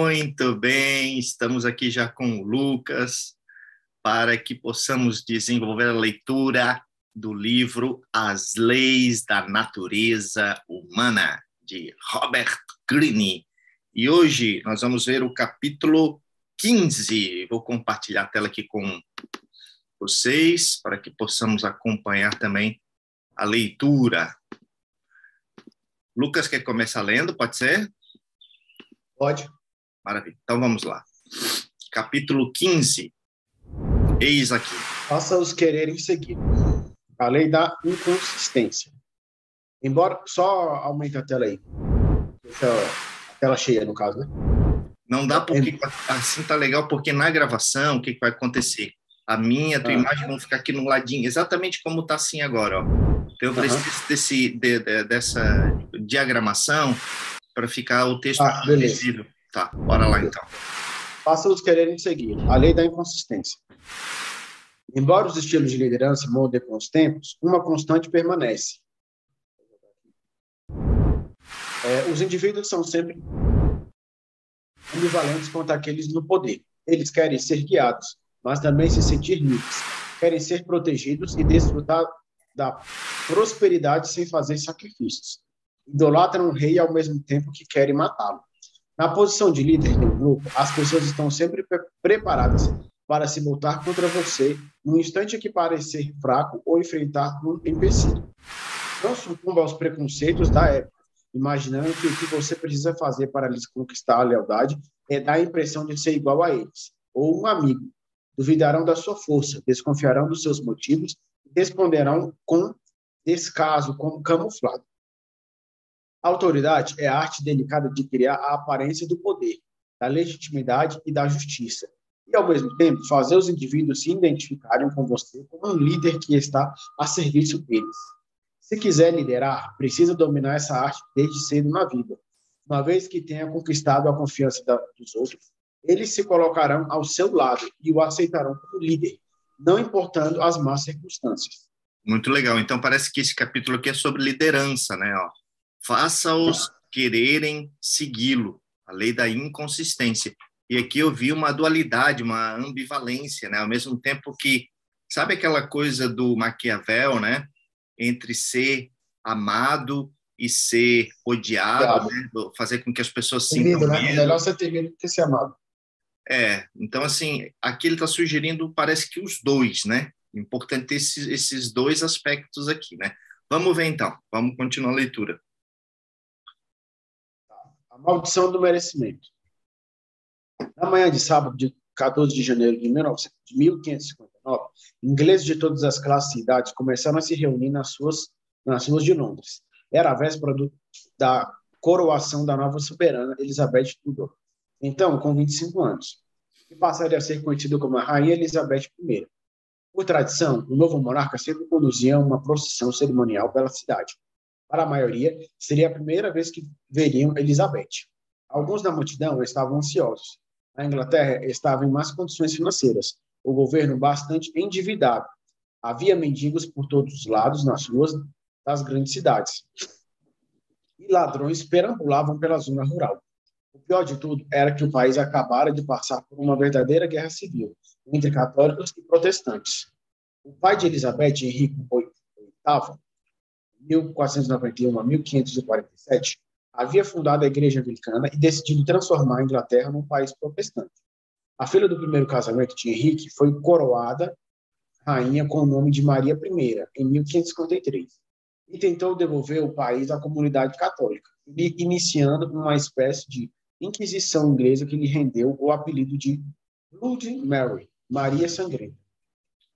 Muito bem, estamos aqui já com o Lucas para que possamos desenvolver a leitura do livro As Leis da Natureza Humana, de Robert Greene. E hoje nós vamos ver o capítulo 15. Vou compartilhar a tela aqui com vocês para que possamos acompanhar também a leitura. Lucas quer começar lendo, pode ser? Pode. Maravilha. Então vamos lá. Capítulo 15. Eis aqui. Faça-os quererem seguir. A lei da inconsistência. Embora... Só aumenta a tela aí. Deixa a tela cheia, no caso, né? Não dá porque assim tá legal, porque na gravação, o que vai acontecer? A tua imagem vão ficar aqui no ladinho, exatamente como tá assim agora, ó. Então eu preciso dessa diagramação para ficar o texto visível. Tá, bora lá então. Faça-os quererem seguir. A lei da inconsistência. Embora os estilos de liderança mudem com os tempos, uma constante permanece. Os indivíduos são sempre ambivalentes quanto àqueles no poder. Eles querem ser guiados, mas também se sentir livres. Querem ser protegidos e desfrutar da prosperidade sem fazer sacrifícios. Idolatram o rei ao mesmo tempo que querem matá-lo. Na posição de líder de um grupo, as pessoas estão sempre preparadas para se voltar contra você no instante que parecer fraco ou enfrentar um empecilho. Não sucumba aos preconceitos da época, imaginando que o que você precisa fazer para lhes conquistar a lealdade é dar a impressão de ser igual a eles, ou um amigo. Duvidarão da sua força, desconfiarão dos seus motivos e responderão com descaso, como camuflado. A autoridade é a arte delicada de criar a aparência do poder, da legitimidade e da justiça, e, ao mesmo tempo, fazer os indivíduos se identificarem com você como um líder que está a serviço deles. Se quiser liderar, precisa dominar essa arte desde cedo na vida. Uma vez que tenha conquistado a confiança dos outros, eles se colocarão ao seu lado e o aceitarão como líder, não importando as más circunstâncias. Muito legal. Então, parece que esse capítulo aqui é sobre liderança, né? Faça-os quererem segui-lo, a lei da inconsistência. E aqui eu vi uma dualidade, uma ambivalência, né? Ao mesmo tempo que, sabe aquela coisa do Maquiavel, né? Entre ser amado e ser odiado, né? Fazer com que as pessoas sintam medo. Melhor você ter medo do que ser amado. Então, assim, aqui ele está sugerindo, parece que os dois, né? Importante ter esses dois aspectos aqui, né? Vamos ver, então. Vamos continuar a leitura. A maldição do merecimento. Na manhã de sábado, de 14 de janeiro de 1559, ingleses de todas as classes e idades começaram a se reunir nas ruas de Londres. Era a véspera da coroação da nova soberana Elizabeth Tudor, então com 25 anos, que passaria a ser conhecida como a Rainha Elizabeth I. Por tradição, o novo monarca sempre conduzia uma procissão cerimonial pela cidade. Para a maioria, seria a primeira vez que veriam Elizabeth. Alguns da multidão estavam ansiosos. A Inglaterra estava em más condições financeiras, o governo bastante endividado. Havia mendigos por todos os lados nas ruas das grandes cidades. E ladrões perambulavam pela zona rural. O pior de tudo era que o país acabara de passar por uma verdadeira guerra civil entre católicos e protestantes. O pai de Elizabeth, Henrique VIII, 1491 a 1547, havia fundado a Igreja Anglicana e decidido transformar a Inglaterra num país protestante. A filha do primeiro casamento de Henrique foi coroada rainha com o nome de Maria I, em 1553, e tentou devolver o país à comunidade católica, iniciando uma espécie de Inquisição inglesa que lhe rendeu o apelido de Bloody Mary, Maria Sangrenta.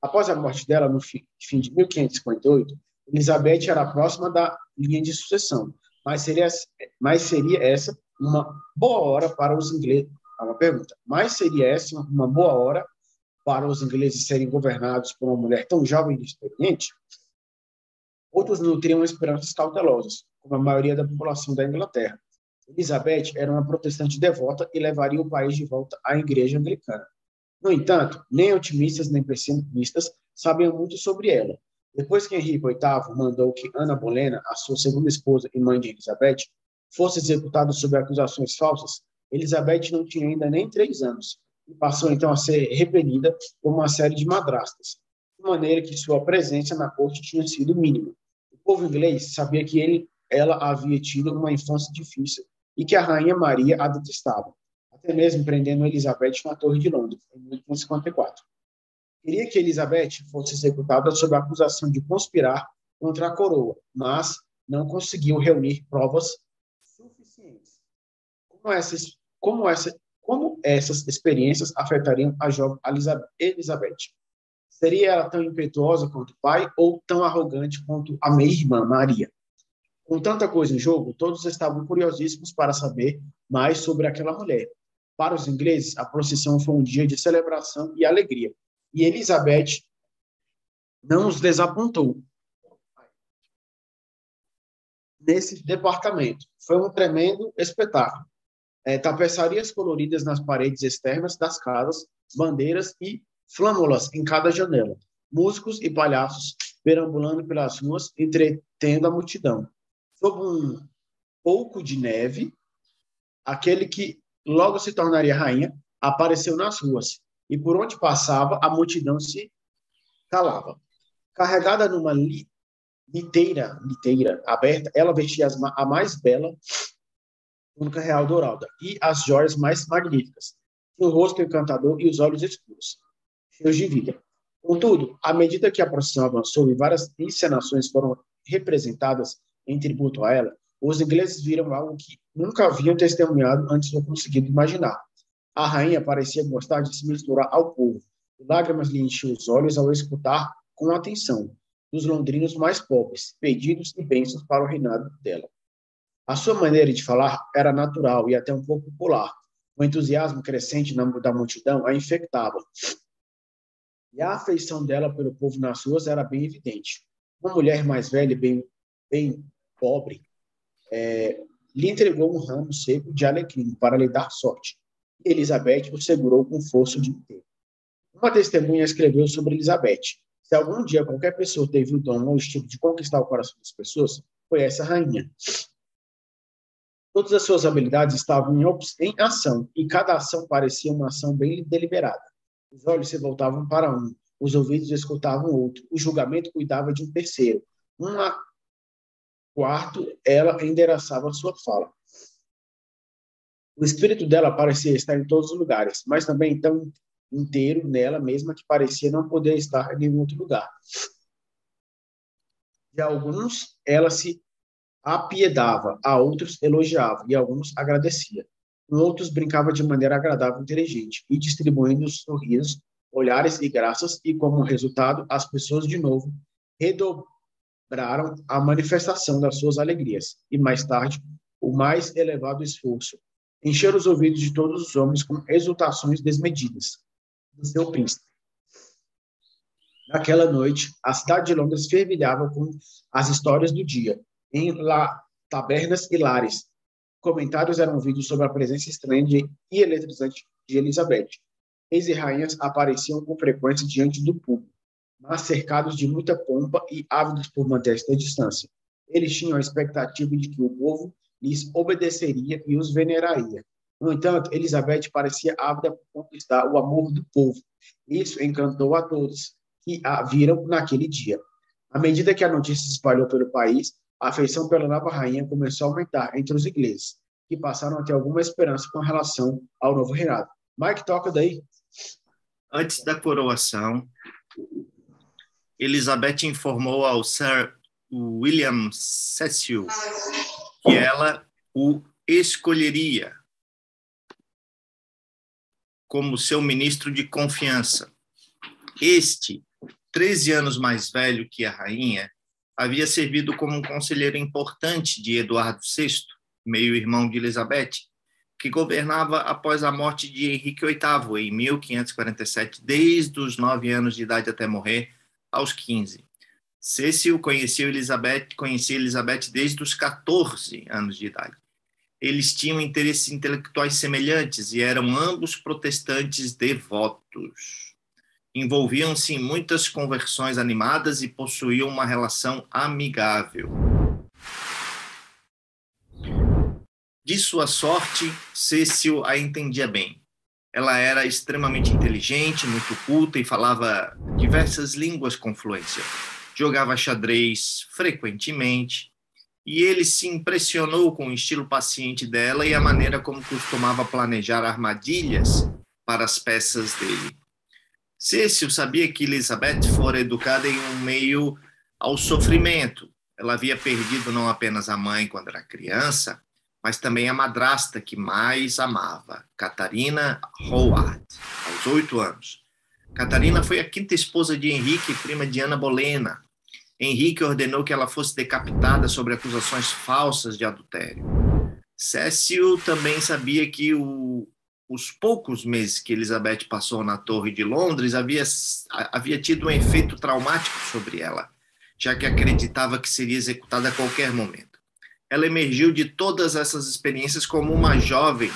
Após a morte dela, no fim de 1558, Elizabeth era próxima da linha de sucessão, mas seria essa uma boa hora para os ingleses? Uma pergunta. Mas seria essa uma boa hora para os ingleses serem governados por uma mulher tão jovem e experiente? Outros nutriam esperanças cautelosas, como a maioria da população da Inglaterra. Elizabeth era uma protestante devota e levaria o país de volta à Igreja Anglicana. No entanto, nem otimistas nem pessimistas sabiam muito sobre ela. Depois que Henrique VIII mandou que Ana Bolena, a sua segunda esposa e mãe de Elizabeth, fosse executada sob acusações falsas, Elizabeth não tinha ainda nem 3 anos e passou então a ser repelida por uma série de madrastas, de maneira que sua presença na corte tinha sido mínima. O povo inglês sabia que ela havia tido uma infância difícil e que a rainha Maria a detestava, até mesmo prendendo Elizabeth na Torre de Londres, em 1554. Queria que Elizabeth fosse executada sob a acusação de conspirar contra a coroa, mas não conseguiu reunir provas suficientes. Como essas experiências afetariam a jovem Elizabeth? Seria ela tão impetuosa quanto o pai ou tão arrogante quanto a meia-irmã Maria? Com tanta coisa em jogo, todos estavam curiosíssimos para saber mais sobre aquela mulher. Para os ingleses, a procissão foi um dia de celebração e alegria, e Elizabeth não os desapontou nesse departamento. Foi um tremendo espetáculo. Tapeçarias coloridas nas paredes externas das casas, bandeiras e flâmulas em cada janela, músicos e palhaços perambulando pelas ruas, entretendo a multidão. Sob um pouco de neve, aquele que logo se tornaria rainha apareceu nas ruas, e por onde passava, a multidão se calava. Carregada numa liteira aberta, ela vestia a mais bela túnica real dourada e as joias mais magníficas. Tinha o rosto encantador e os olhos escuros, cheios de vida. Contudo, à medida que a procissão avançou e várias encenações foram representadas em tributo a ela, os ingleses viram algo que nunca haviam testemunhado antes ou conseguido imaginar. A rainha parecia gostar de se misturar ao povo. Lágrimas lhe enchiam os olhos ao escutar com atenção dos londrinos mais pobres, pedidos e bênçãos para o reinado dela. A sua maneira de falar era natural e até um pouco popular. O entusiasmo crescente da multidão a infectava. E a afeição dela pelo povo nas ruas era bem evidente. Uma mulher mais velha e bem pobre lhe entregou um ramo seco de alecrim para lhe dar sorte. E Elizabeth o segurou com força o dia inteiro. Uma testemunha escreveu sobre Elizabeth: se algum dia qualquer pessoa teve o dom ou o estilo de conquistar o coração das pessoas, foi essa rainha. Todas as suas habilidades estavam em ação, e cada ação parecia uma ação bem deliberada. Os olhos se voltavam para um, os ouvidos escutavam outro, o julgamento cuidava de um terceiro. Quarto, ela endereçava sua fala. O espírito dela parecia estar em todos os lugares, mas também tão inteiro nela mesma que parecia não poder estar em nenhum outro lugar. De alguns, ela se apiedava, a outros elogiava e a alguns agradecia. Com outros brincava de maneira agradável e inteligente, e distribuindo sorrisos, olhares e graças, e como resultado, as pessoas de novo redobraram a manifestação das suas alegrias, e mais tarde, o mais elevado esforço, encher os ouvidos de todos os homens com exultações desmedidas do seu príncipe. Naquela noite, a cidade de Londres fervilhava com as histórias do dia, em tabernas e lares. Comentários eram ouvidos sobre a presença estranha e eletrizante de Elizabeth. Reis e rainhas apareciam com frequência diante do público, mas cercados de muita pompa e ávidos por manter esta distância. Eles tinham a expectativa de que o povo lhes obedeceria e os veneraria. No entanto, Elizabeth parecia ávida por conquistar o amor do povo. Isso encantou a todos que a viram naquele dia. À medida que a notícia se espalhou pelo país, a afeição pela nova rainha começou a aumentar entre os ingleses, que passaram a ter alguma esperança com relação ao novo reinado. Mike, toca daí. Antes da coroação, Elizabeth informou ao Sir William Cecil que ela o escolheria como seu ministro de confiança. Este, 13 anos mais velho que a rainha, havia servido como um conselheiro importante de Eduardo VI, meio-irmão de Elizabeth, que governava após a morte de Henrique VIII, em 1547, desde os 9 anos de idade até morrer, aos 15. Cecil conhecia Elizabeth desde os 14 anos de idade. Eles tinham interesses intelectuais semelhantes e eram ambos protestantes devotos. Envolviam-se em muitas conversões animadas e possuíam uma relação amigável. De sua sorte, Cecil a entendia bem. Ela era extremamente inteligente, muito culta e falava diversas línguas com fluência. Jogava xadrez frequentemente e ele se impressionou com o estilo paciente dela e a maneira como costumava planejar armadilhas para as peças dele. Cecil sabia que Elizabeth fora educada em um meio ao sofrimento. Ela havia perdido não apenas a mãe quando era criança, mas também a madrasta que mais amava, Catarina Howard, aos 8 anos. Catarina foi a quinta esposa de Henrique, prima de Ana Bolena. Henrique ordenou que ela fosse decapitada sobre acusações falsas de adultério. Cecil também sabia que os poucos meses que Elizabeth passou na Torre de Londres havia tido um efeito traumático sobre ela, já que acreditava que seria executada a qualquer momento. Ela emergiu de todas essas experiências como uma jovem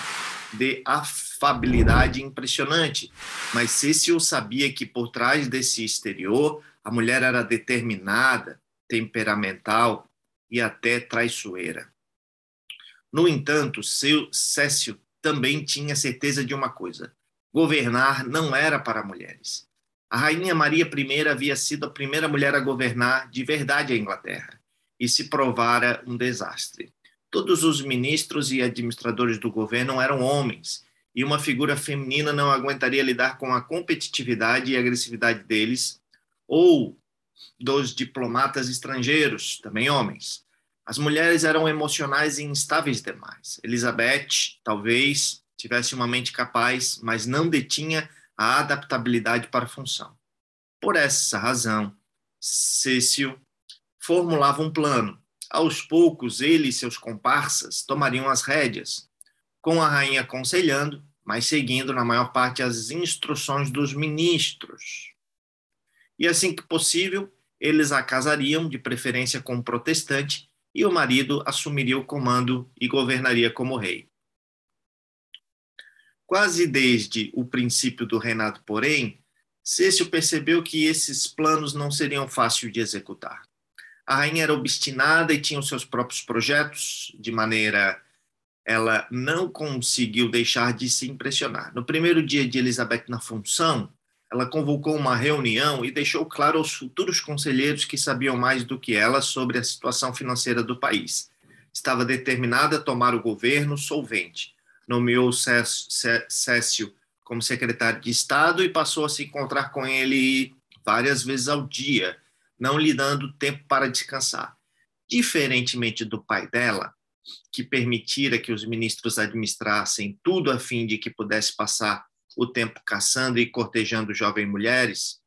de afabilidade impressionante, mas Cecil sabia que por trás desse exterior, a mulher era determinada, temperamental e até traiçoeira. No entanto, Cecil também tinha certeza de uma coisa: governar não era para mulheres. A rainha Maria I havia sido a primeira mulher a governar de verdade a Inglaterra e se provara um desastre. Todos os ministros e administradores do governo eram homens, e uma figura feminina não aguentaria lidar com a competitividade e agressividade deles, ou dos diplomatas estrangeiros, também homens. As mulheres eram emocionais e instáveis demais. Elizabeth, talvez, tivesse uma mente capaz, mas não detinha a adaptabilidade para a função. Por essa razão, Cecil formulava um plano. Aos poucos, ele e seus comparsas tomariam as rédeas, com a rainha aconselhando, mas seguindo, na maior parte, as instruções dos ministros. E assim que possível, eles a casariam, de preferência com um protestante, e o marido assumiria o comando e governaria como rei. Quase desde o princípio do reinado, porém, Cecil percebeu que esses planos não seriam fáceis de executar. A rainha era obstinada e tinha os seus próprios projetos, de maneira ela não conseguiu deixar de se impressionar. No primeiro dia de Elizabeth na função, ela convocou uma reunião e deixou claro aos futuros conselheiros que sabiam mais do que ela sobre a situação financeira do país. Estava determinada a tomar o governo solvente. Nomeou Cecil como secretário de Estado e passou a se encontrar com ele várias vezes ao dia, não lhe dando tempo para descansar. Diferentemente do pai dela, que permitira que os ministros administrassem tudo a fim de que pudesse passar o tempo caçando e cortejando jovens mulheres,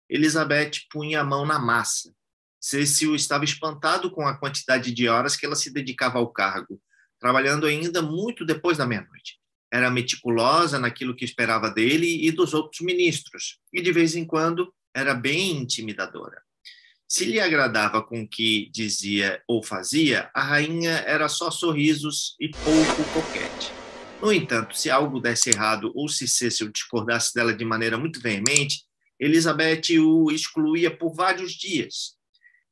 Elizabeth punha a mão na massa. Cecil estava espantado com a quantidade de horas que ela se dedicava ao cargo, trabalhando ainda muito depois da meia-noite. Era meticulosa naquilo que esperava dele e dos outros ministros, e de vez em quando era bem intimidadora. Se lhe agradava com o que dizia ou fazia, a rainha era só sorrisos e pouco coquete. No entanto, se algo desse errado ou se Cecil discordasse dela de maneira muito veemente, Elizabeth o excluía por vários dias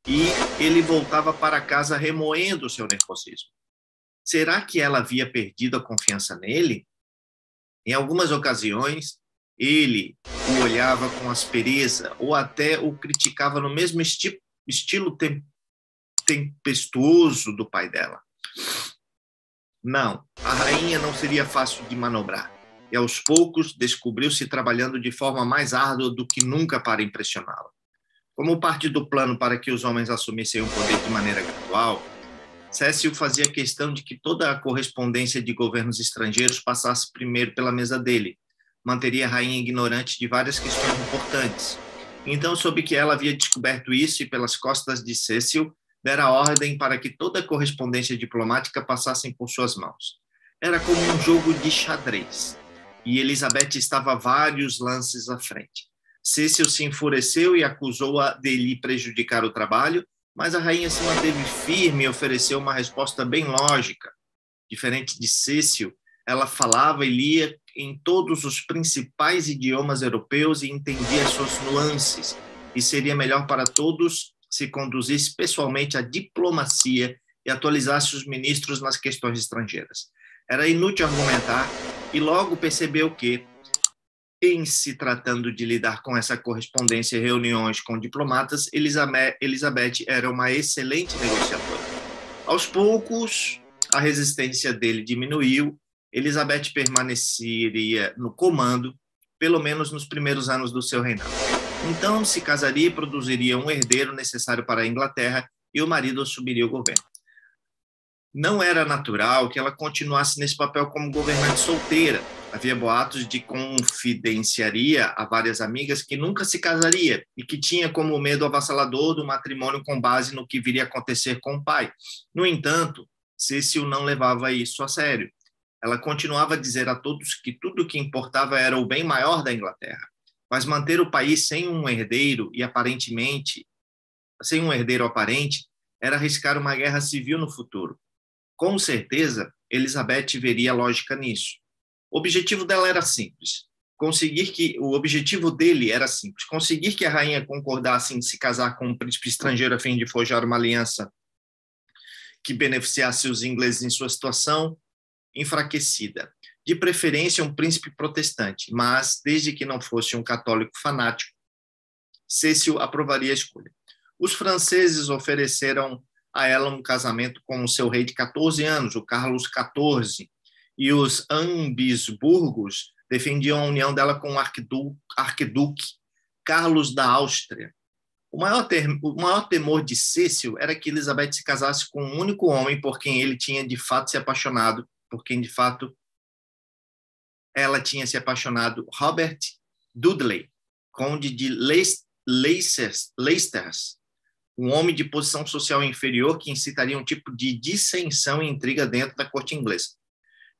e ele voltava para casa remoendo o seu nervosismo. Será que ela havia perdido a confiança nele? Em algumas ocasiões, ele o olhava com aspereza ou até o criticava no mesmo estilo tempestuoso do pai dela. Não, a rainha não seria fácil de manobrar, e aos poucos descobriu-se trabalhando de forma mais árdua do que nunca para impressioná-la. Como parte do plano para que os homens assumissem o poder de maneira gradual, Cecil fazia questão de que toda a correspondência de governos estrangeiros passasse primeiro pela mesa dele. Manteria a rainha ignorante de várias questões importantes. Então, soube que ela havia descoberto isso e, pelas costas de Cecil, dera ordem para que toda a correspondência diplomática passasse por suas mãos. Era como um jogo de xadrez, e Elizabeth estava vários lances à frente. Cecil se enfureceu e acusou-a de lhe prejudicar o trabalho, mas a rainha se manteve firme e ofereceu uma resposta bem lógica. Diferente de Cecil, ela falava e lia em todos os principais idiomas europeus e entendia as suas nuances, e seria melhor para todos se conduzisse pessoalmente a diplomacia e atualizasse os ministros nas questões estrangeiras. Era inútil argumentar e logo percebeu que, em se tratando de lidar com essa correspondência e reuniões com diplomatas, Elizabeth era uma excelente negociadora. Aos poucos, a resistência dele diminuiu. Elizabeth permaneceria no comando, pelo menos nos primeiros anos do seu reinado. Então, se casaria e produziria um herdeiro necessário para a Inglaterra e o marido assumiria o governo. Não era natural que ela continuasse nesse papel como governante solteira. Havia boatos de confidenciaria a várias amigas que nunca se casaria e que tinha como medo avassalador do matrimônio com base no que viria a acontecer com o pai. No entanto, Cecil não levava isso a sério. Ela continuava a dizer a todos que tudo o que importava era o bem maior da Inglaterra. Mas manter o país sem um herdeiro e aparentemente sem um herdeiro aparente era arriscar uma guerra civil no futuro. Com certeza, Elizabeth veria lógica nisso. O objetivo dele era simples, conseguir que a rainha concordasse em se casar com um príncipe estrangeiro a fim de forjar uma aliança que beneficiasse os ingleses em sua situação enfraquecida. De preferência, um príncipe protestante, mas, desde que não fosse um católico fanático, Cecil aprovaria a escolha. Os franceses ofereceram a ela um casamento com o seu rei de 14 anos, o Carlos XIV, e os Habsburgos defendiam a união dela com o arquiduque Carlos da Áustria. O maior temor de Cecil era que Elizabeth se casasse com um único homem por quem ele tinha de fato se apaixonado, por quem de fato ela tinha se apaixonado, Robert Dudley, conde de Leicester, um homem de posição social inferior que incitaria um tipo de dissensão e intriga dentro da corte inglesa.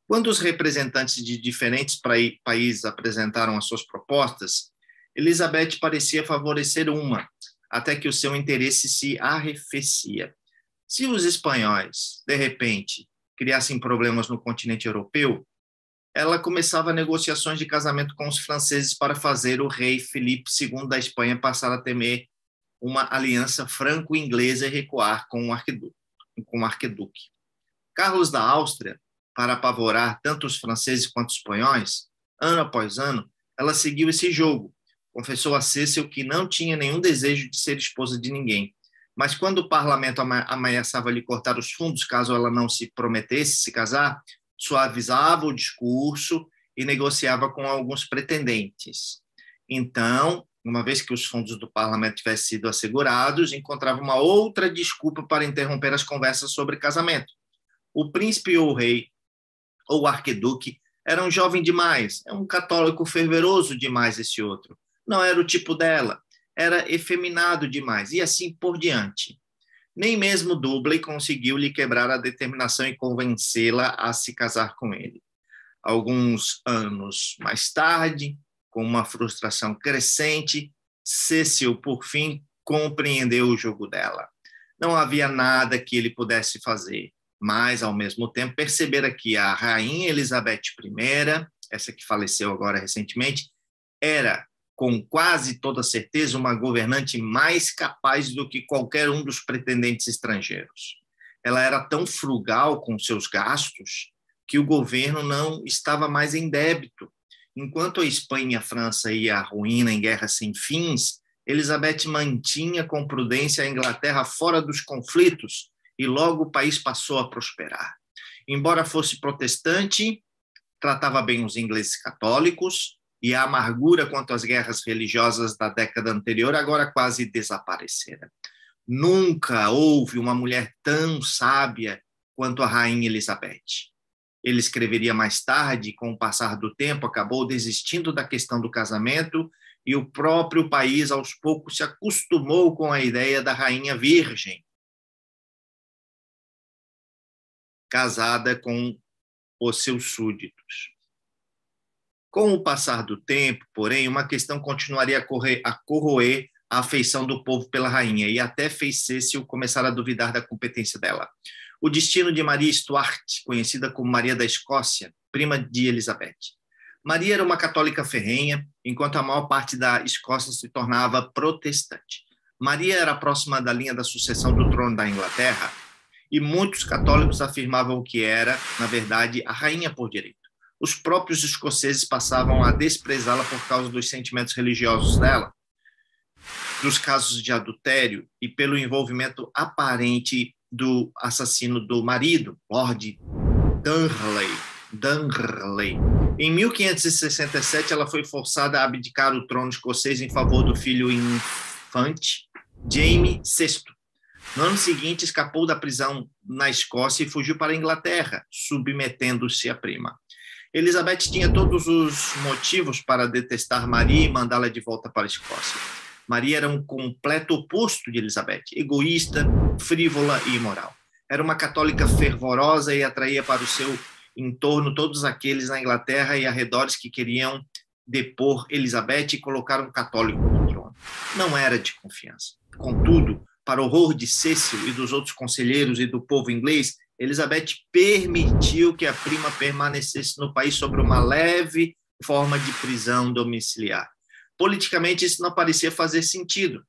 Quando os representantes de diferentes países apresentaram as suas propostas, Elizabeth parecia favorecer uma, até que o seu interesse se arrefecia. Se os espanhóis, de repente, criassem problemas no continente europeu, ela começava negociações de casamento com os franceses para fazer o rei Felipe II da Espanha passar a temer uma aliança franco-inglesa e recuar com o arquiduque. Carlos da Áustria, para apavorar tanto os franceses quanto os espanhóis, ano após ano, ela seguiu esse jogo. Confessou a Cecil que não tinha nenhum desejo de ser esposa de ninguém, mas quando o parlamento ameaçava lhe cortar os fundos caso ela não se prometesse se casar, suavizava o discurso e negociava com alguns pretendentes. Então, uma vez que os fundos do parlamento tivessem sido assegurados, encontrava uma outra desculpa para interromper as conversas sobre casamento. O príncipe ou o rei, ou o arquiduque, era um jovem demais, é um católico fervoroso demais esse outro. Não era o tipo dela, era efeminado demais, e assim por diante. Nem mesmo Dudley conseguiu lhe quebrar a determinação e convencê-la a se casar com ele. Alguns anos mais tarde, com uma frustração crescente, Cecil, por fim, compreendeu o jogo dela. Não havia nada que ele pudesse fazer, mas, ao mesmo tempo, percebera que a rainha Elizabeth I, essa que faleceu agora recentemente, era, com quase toda certeza, uma governante mais capaz do que qualquer um dos pretendentes estrangeiros. Ela era tão frugal com seus gastos que o governo não estava mais em débito. Enquanto a Espanha e a França iam à ruína em guerras sem fins, Elizabeth mantinha com prudência a Inglaterra fora dos conflitos e logo o país passou a prosperar. Embora fosse protestante, tratava bem os ingleses católicos e a amargura quanto às guerras religiosas da década anterior agora quase desaparecera. Nunca houve uma mulher tão sábia quanto a rainha Elizabeth. Ele escreveria mais tarde, com o passar do tempo, acabou desistindo da questão do casamento e o próprio país, aos poucos, se acostumou com a ideia da rainha virgem, casada com os seus súditos. Com o passar do tempo, porém, uma questão continuaria a corroer a afeição do povo pela rainha e até fez Cecil começar a duvidar da competência dela. O destino de Maria Stuart, conhecida como Maria da Escócia, prima de Elizabeth. Maria era uma católica ferrenha, enquanto a maior parte da Escócia se tornava protestante. Maria era próxima da linha da sucessão do trono da Inglaterra e muitos católicos afirmavam que era, na verdade, a rainha por direito. Os próprios escoceses passavam a desprezá-la por causa dos sentimentos religiosos dela, dos casos de adultério e pelo envolvimento aparente do assassino do marido, Lord Dunley. Em 1567, ela foi forçada a abdicar o trono escocês em favor do filho infante, Jaime VI. No ano seguinte, escapou da prisão na Escócia e fugiu para a Inglaterra, submetendo-se à prima. Elizabeth tinha todos os motivos para detestar Maria e mandá-la de volta para a Escócia. Maria era um completo oposto de Elizabeth, egoísta, frívola e imoral. Era uma católica fervorosa e atraía para o seu entorno todos aqueles na Inglaterra e arredores que queriam depor Elizabeth e colocar um católico no trono. Não era de confiança. Contudo, para o horror de Cecil e dos outros conselheiros e do povo inglês, Elizabeth permitiu que a prima permanecesse no país sob uma leve forma de prisão domiciliar. Politicamente, isso não parecia fazer sentido.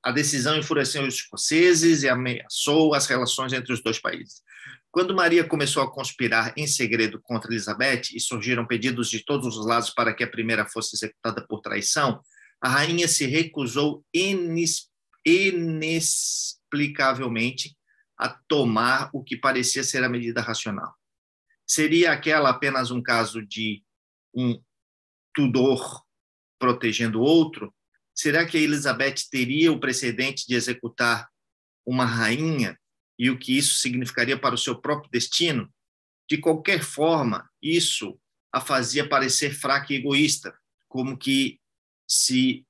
A decisão enfureceu os escoceses e ameaçou as relações entre os dois países. Quando Maria começou a conspirar em segredo contra Elizabeth e surgiram pedidos de todos os lados para que a primeira fosse executada por traição, a rainha se recusou inexplicavelmente a tomar o que parecia ser a medida racional. Seria aquela apenas um caso de um Tudor protegendo o outro? Será que a Elizabeth teria o precedente de executar uma rainha e o que isso significaria para o seu próprio destino? De qualquer forma, isso a fazia parecer fraca e egoísta, como que se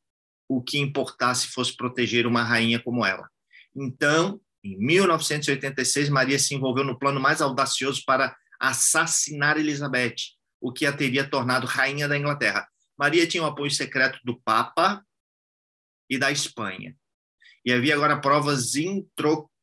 o que importasse fosse proteger uma rainha como ela. Então, em 1986, Maria se envolveu no plano mais audacioso para assassinar Elizabeth, o que a teria tornado rainha da Inglaterra. Maria tinha o apoio secreto do Papa e da Espanha. E havia agora provas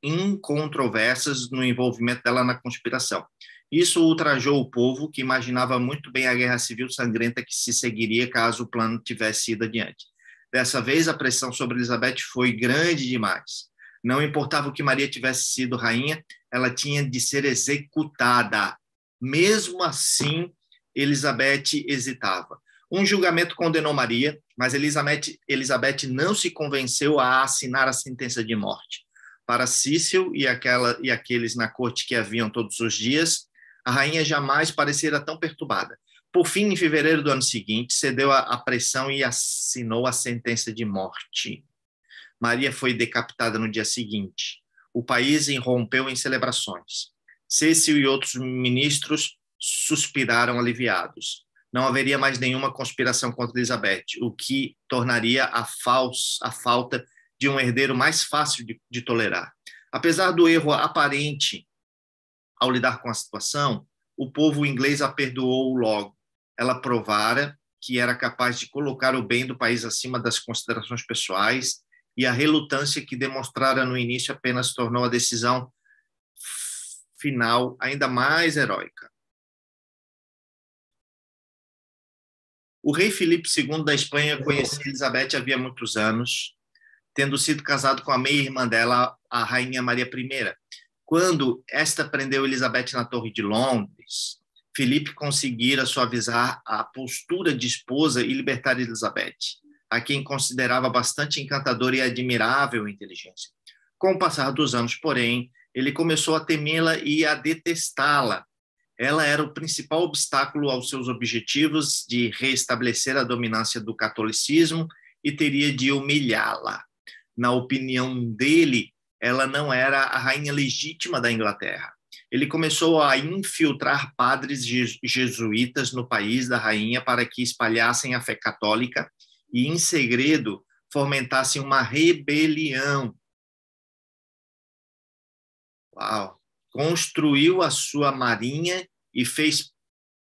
incontroversas no envolvimento dela na conspiração. Isso ultrajou o povo, que imaginava muito bem a guerra civil sangrenta que se seguiria caso o plano tivesse ido adiante. Dessa vez, a pressão sobre Elizabeth foi grande demais. Não importava o que Maria tivesse sido rainha, ela tinha de ser executada. Mesmo assim, Elizabeth hesitava. Um julgamento condenou Maria, mas Elizabeth não se convenceu a assinar a sentença de morte. Para Cecil e aqueles na corte que a viam todos os dias, a rainha jamais parecera tão perturbada. Por fim, em fevereiro do ano seguinte, cedeu à pressão e assinou a sentença de morte. Maria foi decapitada no dia seguinte. O país irrompeu em celebrações. Cecil e outros ministros suspiraram aliviados. Não haveria mais nenhuma conspiração contra Elizabeth, o que tornaria a falta de um herdeiro mais fácil de tolerar. Apesar do erro aparente ao lidar com a situação, o povo inglês a perdoou logo. Ela provara que era capaz de colocar o bem do país acima das considerações pessoais, e a relutância que demonstrara no início apenas tornou a decisão final ainda mais heróica. O rei Filipe II da Espanha conhecia Elizabeth havia muitos anos, tendo sido casado com a meia-irmã dela, a rainha Maria I. Quando esta prendeu Elizabeth na Torre de Londres, Filipe conseguira suavizar a postura de esposa e libertar Elizabeth, a quem considerava bastante encantadora e admirável inteligência. Com o passar dos anos, porém, ele começou a temê-la e a detestá-la. Ela era o principal obstáculo aos seus objetivos de restabelecer a dominância do catolicismo e teria de humilhá-la. Na opinião dele, ela não era a rainha legítima da Inglaterra. Ele começou a infiltrar padres jesuítas no país da rainha para que espalhassem a fé católica e, em segredo, fomentassem uma rebelião. Uau! Construiu a sua marinha e fez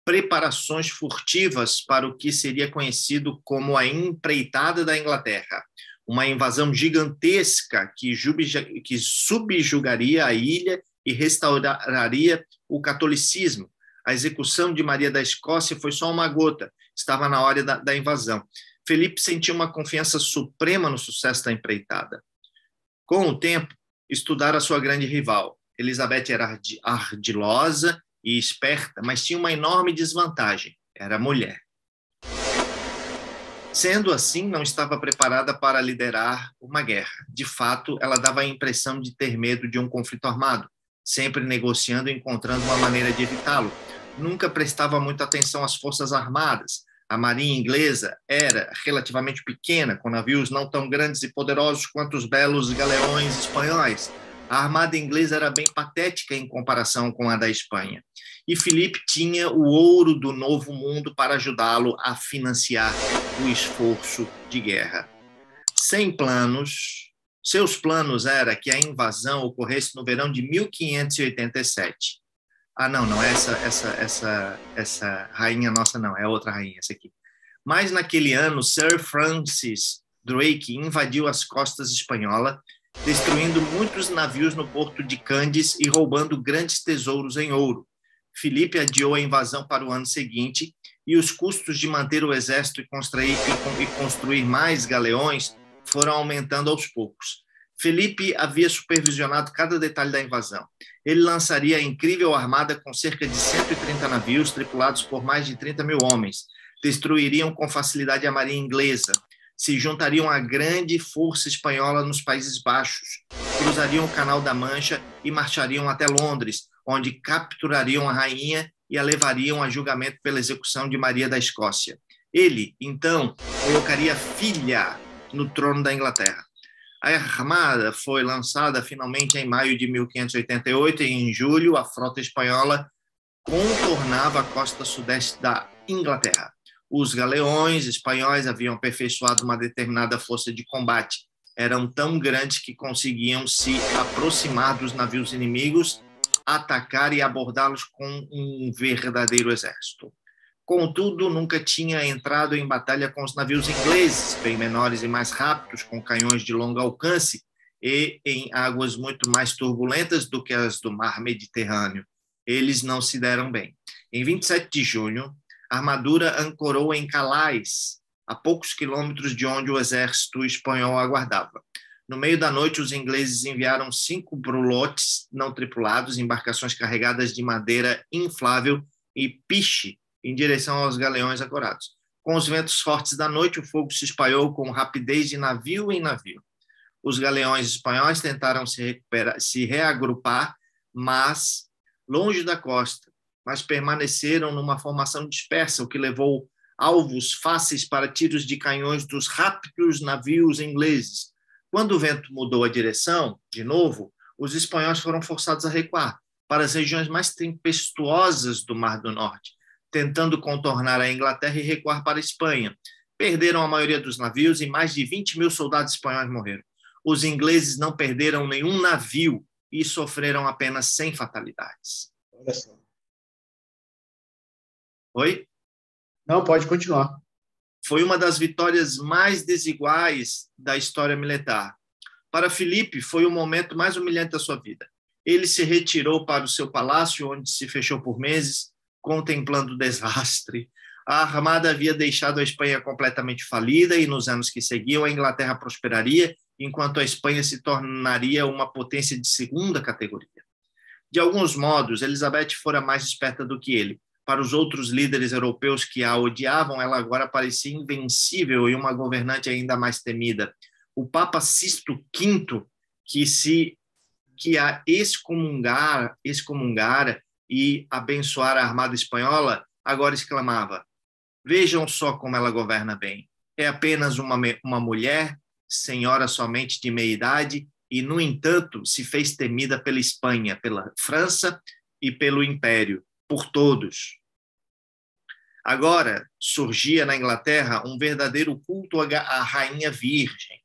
preparações furtivas para o que seria conhecido como a empreitada da Inglaterra, uma invasão gigantesca que subjugaria a ilha e restauraria o catolicismo. A execução de Maria da Escócia foi só uma gota, estava na hora da invasão. Felipe sentiu uma confiança suprema no sucesso da empreitada. Com o tempo, estudara a sua grande rival, Elizabeth era ardilosa e esperta, mas tinha uma enorme desvantagem: era mulher. Sendo assim, não estava preparada para liderar uma guerra. De fato, ela dava a impressão de ter medo de um conflito armado, sempre negociando e encontrando uma maneira de evitá-lo. Nunca prestava muita atenção às forças armadas. A marinha inglesa era relativamente pequena, com navios não tão grandes e poderosos quanto os belos galeões espanhóis. A armada inglesa era bem patética em comparação com a da Espanha. E Filipe tinha o ouro do Novo Mundo para ajudá-lo a financiar o esforço de guerra. Sem planos, seus planos era que a invasão ocorresse no verão de 1587. Ah, não é essa rainha nossa, não, é outra rainha, essa aqui. Mas naquele ano, Sir Francis Drake invadiu as costas espanholas, destruindo muitos navios no porto de Cádiz e roubando grandes tesouros em ouro. Filipe adiou a invasão para o ano seguinte e os custos de manter o exército e construir mais galeões foram aumentando aos poucos. Filipe havia supervisionado cada detalhe da invasão. Ele lançaria a incrível armada com cerca de 130 navios tripulados por mais de 30 mil homens. Destruiriam com facilidade a marinha inglesa. Se juntariam à grande força espanhola nos Países Baixos. Cruzariam o Canal da Mancha e marchariam até Londres, onde capturariam a rainha e a levariam a julgamento pela execução de Maria da Escócia. Ele, então, colocaria a filha no trono da Inglaterra. A armada foi lançada finalmente em maio de 1588 e em julho a frota espanhola contornava a costa sudeste da Inglaterra. Os galeões espanhóis haviam aperfeiçoado uma determinada força de combate. Eram tão grandes que conseguiam se aproximar dos navios inimigos, atacar e abordá-los com um verdadeiro exército. Contudo, nunca tinha entrado em batalha com os navios ingleses, bem menores e mais rápidos, com canhões de longo alcance e em águas muito mais turbulentas do que as do mar Mediterrâneo. Eles não se deram bem. Em 27 de junho, a armadura ancorou em Calais, a poucos quilômetros de onde o exército espanhol aguardava. No meio da noite, os ingleses enviaram 5 brulotes não tripulados, embarcações carregadas de madeira inflável e piche, em direção aos galeões ancorados. Com os ventos fortes da noite, o fogo se espalhou com rapidez de navio em navio. Os galeões espanhóis tentaram se reagrupar, mas longe da costa, mas permaneceram numa formação dispersa, o que levou alvos fáceis para tiros de canhões dos rápidos navios ingleses. Quando o vento mudou a direção, de novo, os espanhóis foram forçados a recuar para as regiões mais tempestuosas do Mar do Norte, tentando contornar a Inglaterra e recuar para a Espanha. Perderam a maioria dos navios e mais de 20 mil soldados espanhóis morreram. Os ingleses não perderam nenhum navio e sofreram apenas 100 fatalidades. Olha só. Oi? Não, pode continuar. Foi uma das vitórias mais desiguais da história militar. Para Filipe, foi o momento mais humilhante da sua vida. Ele se retirou para o seu palácio, onde se fechou por meses, contemplando o desastre. A armada havia deixado a Espanha completamente falida e, nos anos que seguiam, a Inglaterra prosperaria, enquanto a Espanha se tornaria uma potência de segunda categoria. De alguns modos, Elizabeth fora mais esperta do que ele. Para os outros líderes europeus que a odiavam, ela agora parecia invencível e uma governante ainda mais temida. O Papa Sisto V, que a excomungara e abençoar a armada espanhola, agora exclamava: vejam só como ela governa bem. É apenas uma mulher, senhora somente de meia-idade, e, no entanto, se fez temida pela Espanha, pela França e pelo Império, por todos. Agora surgia na Inglaterra um verdadeiro culto à Rainha Virgem.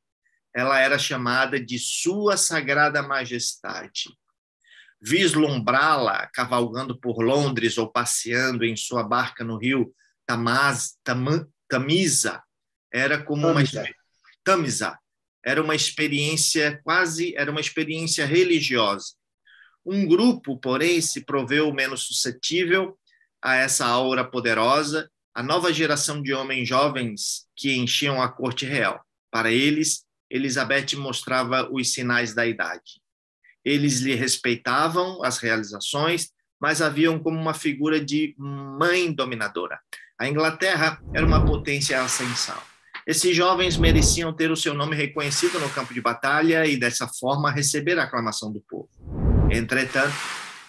Ela era chamada de Sua Sagrada Majestade. Vislumbrá-la cavalgando por Londres ou passeando em sua barca no rio Tamisa era como era uma experiência religiosa. Um grupo, porém, se proveu menos suscetível a essa aura poderosa, a nova geração de homens jovens que enchiam a corte real. Para eles, Elizabeth mostrava os sinais da idade. Eles lhe respeitavam as realizações, mas a viam como uma figura de mãe dominadora. A Inglaterra era uma potência em ascensão. Esses jovens mereciam ter o seu nome reconhecido no campo de batalha e, dessa forma, receber a aclamação do povo. Entretanto,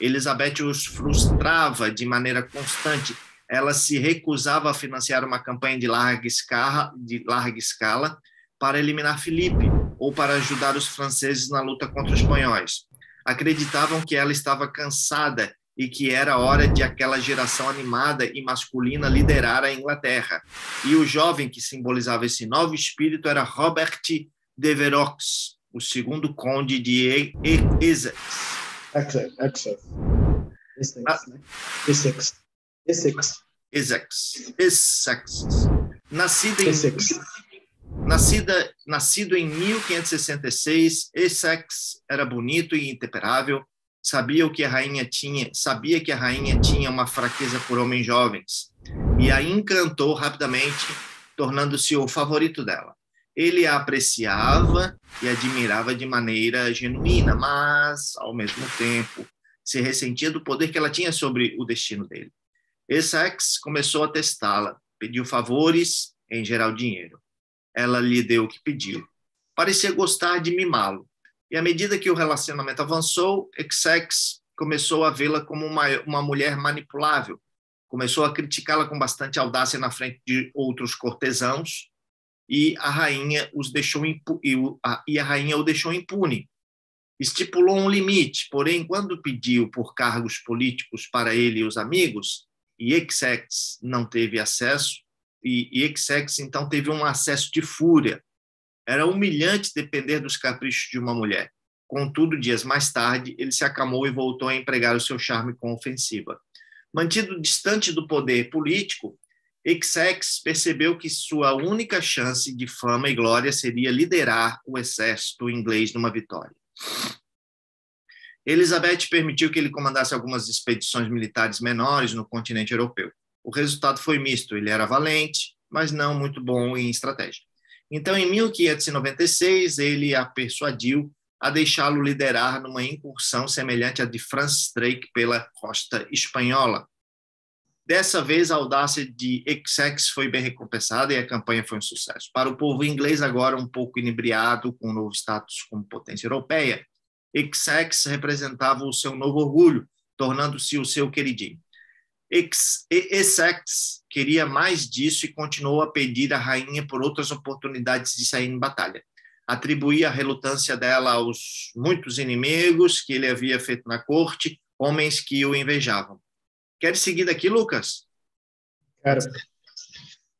Elizabeth os frustrava de maneira constante. Ela se recusava a financiar uma campanha de larga escala para eliminar Filipe ou para ajudar os franceses na luta contra os espanhóis. Acreditavam que ela estava cansada e que era hora de aquela geração animada e masculina liderar a Inglaterra. E o jovem que simbolizava esse novo espírito era Robert de Valois, o segundo conde de Essex. Nascido em 1566, Essex era bonito e intemperável, sabia que a rainha tinha uma fraqueza por homens jovens e a encantou rapidamente, tornando-se o favorito dela. Ele a apreciava e admirava de maneira genuína, mas, ao mesmo tempo, se ressentia do poder que ela tinha sobre o destino dele. Essex começou a testá-la, pediu favores, em geral dinheiro. Ela lhe deu o que pediu. Parecia gostar de mimá-lo. E à medida que o relacionamento avançou, Essex começou a vê-la como uma mulher manipulável. Começou a criticá-la com bastante audácia na frente de outros cortesãos, e a rainha o deixou impune. Estipulou um limite, porém, quando pediu por cargos políticos para ele e os amigos, e Essex não teve acesso, e Essex então teve um acesso de fúria. Era humilhante depender dos caprichos de uma mulher. Contudo, dias mais tarde, ele se acalmou e voltou a empregar o seu charme com ofensiva. Mantido distante do poder político, Essex percebeu que sua única chance de fama e glória seria liderar o exército inglês numa vitória. Elizabeth permitiu que ele comandasse algumas expedições militares menores no continente europeu. O resultado foi misto. Ele era valente, mas não muito bom em estratégia. Então, em 1596, ele a persuadiu a deixá-lo liderar numa incursão semelhante à de Francis Drake pela costa espanhola. Dessa vez, a audácia de Essex foi bem recompensada e a campanha foi um sucesso. Para o povo inglês, agora um pouco inebriado com o novo status como potência europeia, Essex representava o seu novo orgulho, tornando-se o seu queridinho. Essex queria mais disso e continuou a pedir à rainha por outras oportunidades de sair em batalha. Atribuía a relutância dela aos muitos inimigos que ele havia feito na corte, homens que o invejavam. Quer seguir daqui, Lucas? Quero.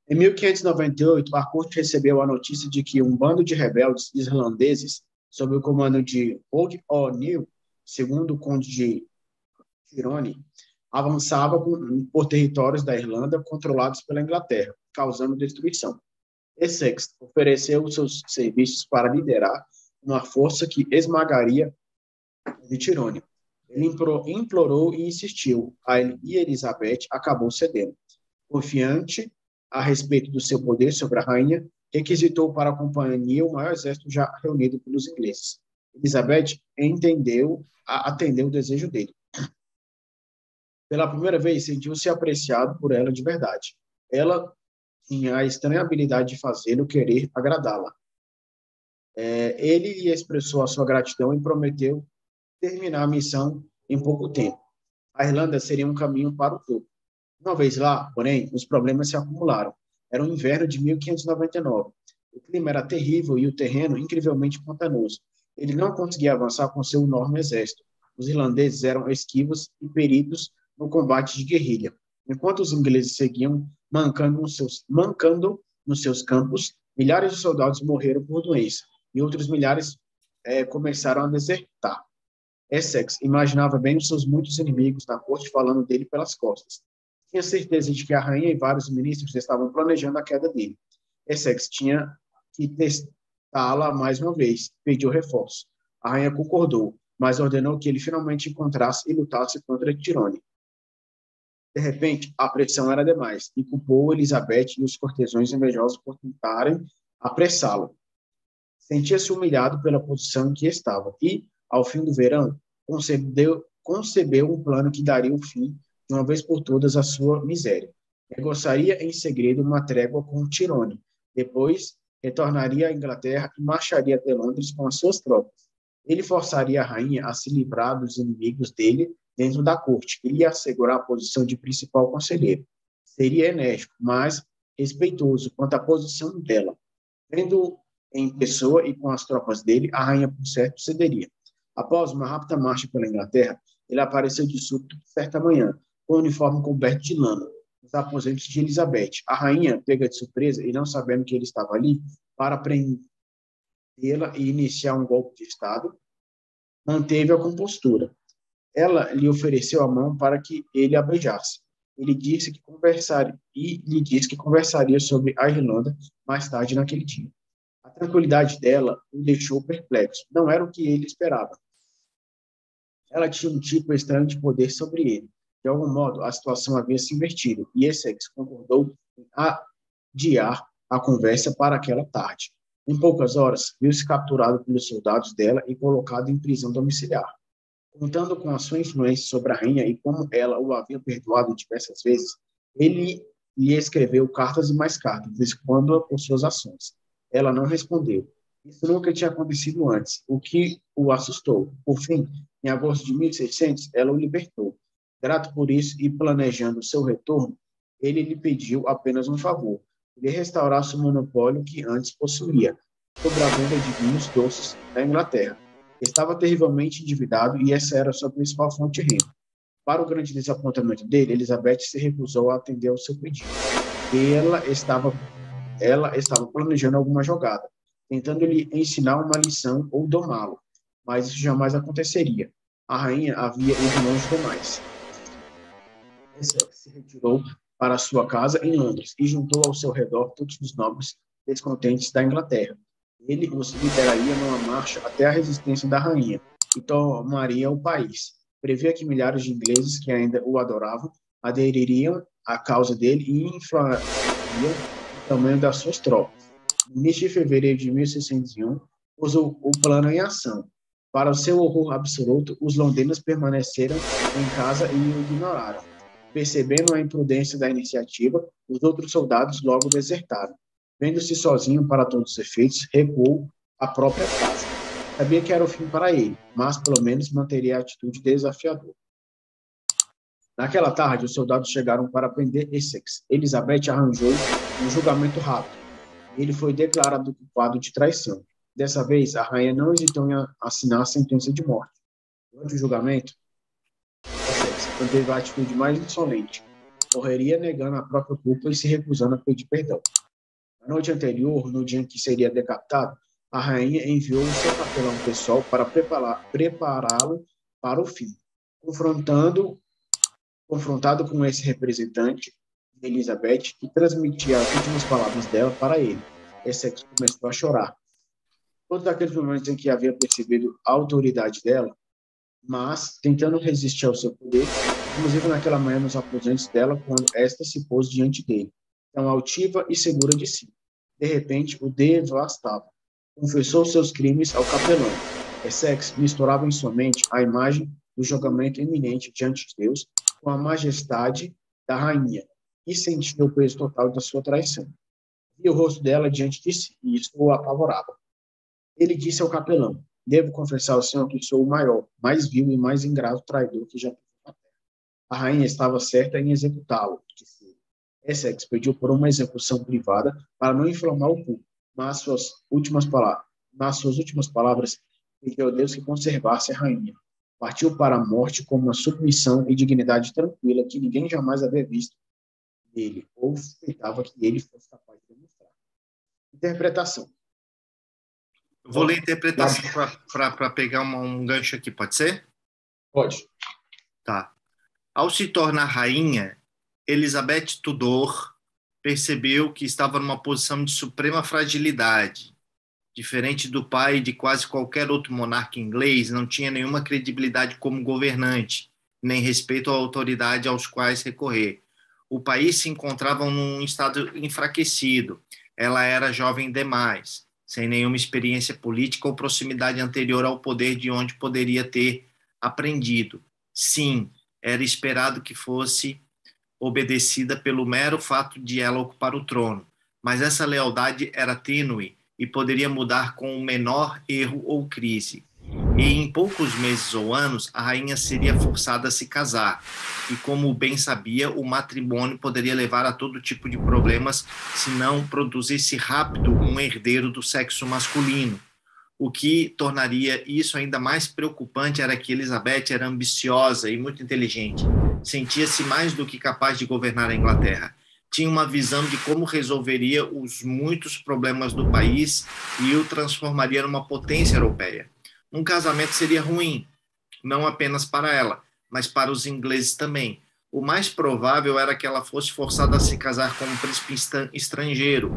Em 1598, a corte recebeu a notícia de que um bando de rebeldes irlandeses, sob o comando de Hugh O'Neill, segundo conde de Tyrone, avançava por territórios da Irlanda controlados pela Inglaterra, causando destruição. Essex ofereceu seus serviços para liderar uma força que esmagaria de Tyrone. Ele implorou e insistiu, e Elizabeth acabou cedendo. Confiante a respeito do seu poder sobre a rainha, requisitou para a companhia o maior exército já reunido pelos ingleses. Elizabeth atendeu o desejo dele. Pela primeira vez, sentiu-se apreciado por ela de verdade. Ela tinha a estranha habilidade de fazê-lo querer agradá-la. Ele lhe expressou a sua gratidão e prometeu terminar a missão em pouco tempo. A Irlanda seria um caminho para o topo. Uma vez lá, porém, os problemas se acumularam. Era o inverno de 1599. O clima era terrível e o terreno incrivelmente pantanoso. Ele não conseguia avançar com seu enorme exército. Os irlandeses eram esquivos e peritos no combate de guerrilha. Enquanto os ingleses seguiam mancando nos seus campos, milhares de soldados morreram por doença e outros milhares começaram a desertar. Essex imaginava bem os seus muitos inimigos na corte falando dele pelas costas. Tinha certeza de que a rainha e vários ministros estavam planejando a queda dele. Essex tinha que testá-la mais uma vez, pediu reforço. A rainha concordou, mas ordenou que ele finalmente encontrasse e lutasse contra Tyrone. De repente, a pressão era demais e culpou Elizabeth e os cortesãos invejosos por tentarem apressá-lo. Sentia-se humilhado pela posição em que estava e, ao fim do verão, concebeu um plano que daria o fim, de uma vez por todas, à sua miséria. Negociaria em segredo uma trégua com Tirone. Depois, retornaria à Inglaterra e marcharia até Londres com as suas tropas. Ele forçaria a rainha a se livrar dos inimigos dele dentro da corte. Queria assegurar a posição de principal conselheiro. Seria enérgico, mas respeitoso quanto à posição dela. Vendo em pessoa e com as tropas dele, a rainha, por certo, cederia. Após uma rápida marcha pela Inglaterra, ele apareceu de súbito certa manhã, com o uniforme coberto de lama, nos aposentos de Elizabeth. A rainha, pega de surpresa e não sabendo que ele estava ali, para prendê-la e iniciar um golpe de Estado, manteve a compostura. Ela lhe ofereceu a mão para que ele a beijasse. Ele disse que lhe disse que conversaria sobre a Irlanda mais tarde naquele dia. A tranquilidade dela o deixou perplexo. Não era o que ele esperava. Ela tinha um tipo estranho de poder sobre ele. De algum modo, a situação havia se invertido, e Essex concordou em adiar a conversa para aquela tarde. Em poucas horas, viu-se capturado pelos soldados dela e colocado em prisão domiciliar. Contando com a sua influência sobre a rainha e como ela o havia perdoado diversas vezes, ele lhe escreveu cartas e mais cartas, desculpando-a por suas ações. Ela não respondeu. Isso nunca tinha acontecido antes, o que o assustou. Por fim, em agosto de 1600, ela o libertou. Grato por isso e planejando seu retorno, ele lhe pediu apenas um favor: lhe restaurasse o monopólio que antes possuía sobre a venda de vinhos doces da Inglaterra. Estava terrivelmente endividado e essa era sua principal fonte de renda. Para o grande desapontamento dele, Elizabeth se recusou a atender ao seu pedido. Ela estava planejando alguma jogada, tentando lhe ensinar uma lição ou domá-lo, mas isso jamais aconteceria. A rainha havia ido longe demais. Essex se retirou para sua casa em Londres e juntou ao seu redor todos os nobres descontentes da Inglaterra. Ele os lideraria numa marcha até a resistência da rainha e tomaria o país. Previa que milhares de ingleses que ainda o adoravam adeririam à causa dele e inflariam o tamanho das suas tropas. No início de fevereiro de 1601, pôs o plano em ação. Para o seu horror absoluto, os londrinos permaneceram em casa e o ignoraram. Percebendo a imprudência da iniciativa, os outros soldados logo desertaram. Vendo-se sozinho para todos os efeitos, recuou à própria casa. Sabia que era o fim para ele, mas pelo menos manteria a atitude desafiadora. Naquela tarde, os soldados chegaram para prender Essex. Elizabeth arranjou um julgamento rápido. Ele foi declarado culpado de traição. Dessa vez, a rainha não hesitou em assinar a sentença de morte. Durante o julgamento, Essex manteve a atitude mais insolente. Morreria negando a própria culpa e se recusando a pedir perdão. Na noite anterior, no dia em que seria decapitado, a rainha enviou o seu capelão pessoal para prepará-lo para o fim. Confrontado com esse representante de Elizabeth, que transmitia as últimas palavras dela para ele, Essex começou a chorar. Todos aqueles momentos em que havia percebido a autoridade dela, mas tentando resistir ao seu poder, inclusive naquela manhã nos aposentos dela, quando esta se pôs diante dele, tão altiva e segura de si. De repente, o devastava. Confessou seus crimes ao capelão. Essex misturava em sua mente a imagem do julgamento iminente diante de Deus com a majestade da rainha e sentia o peso total da sua traição. Via o rosto dela diante de si e isso o apavorava. Ele disse ao capelão: devo confessar ao Senhor que sou o maior, mais vil e mais ingrato traidor que já tive na terra. A rainha estava certa em executá-lo, disse ele. Essex pediu por uma execução privada para não inflamar o público, mas nas suas últimas palavras, pediu a Deus que conservasse a rainha. Partiu para a morte com uma submissão e dignidade tranquila que ninguém jamais havia visto dele, ou suspeitava que ele fosse capaz de demonstrar. Interpretação. Eu vou ler a interpretação para pegar um gancho aqui, pode ser? Pode. Tá. Ao se tornar rainha, Elizabeth Tudor percebeu que estava numa posição de suprema fragilidade. Diferente do pai e de quase qualquer outro monarca inglês, não tinha nenhuma credibilidade como governante, nem respeito à autoridade aos quais recorrer. O país se encontrava num estado enfraquecido. Ela era jovem demais. sem nenhuma experiência política ou proximidade anterior ao poder de onde poderia ter aprendido. Sim, era esperado que fosse obedecida pelo mero fato de ela ocupar o trono, mas essa lealdade era tênue e poderia mudar com o menor erro ou crise. E em poucos meses ou anos, a rainha seria forçada a se casar. E como bem sabia, o matrimônio poderia levar a todo tipo de problemas se não produzisse rápido um herdeiro do sexo masculino. O que tornaria isso ainda mais preocupante era que Elizabeth era ambiciosa e muito inteligente. Sentia-se mais do que capaz de governar a Inglaterra. Tinha uma visão de como resolveria os muitos problemas do país e o transformaria numa potência europeia. Um casamento seria ruim, não apenas para ela, mas para os ingleses também. O mais provável era que ela fosse forçada a se casar com um príncipe estrangeiro,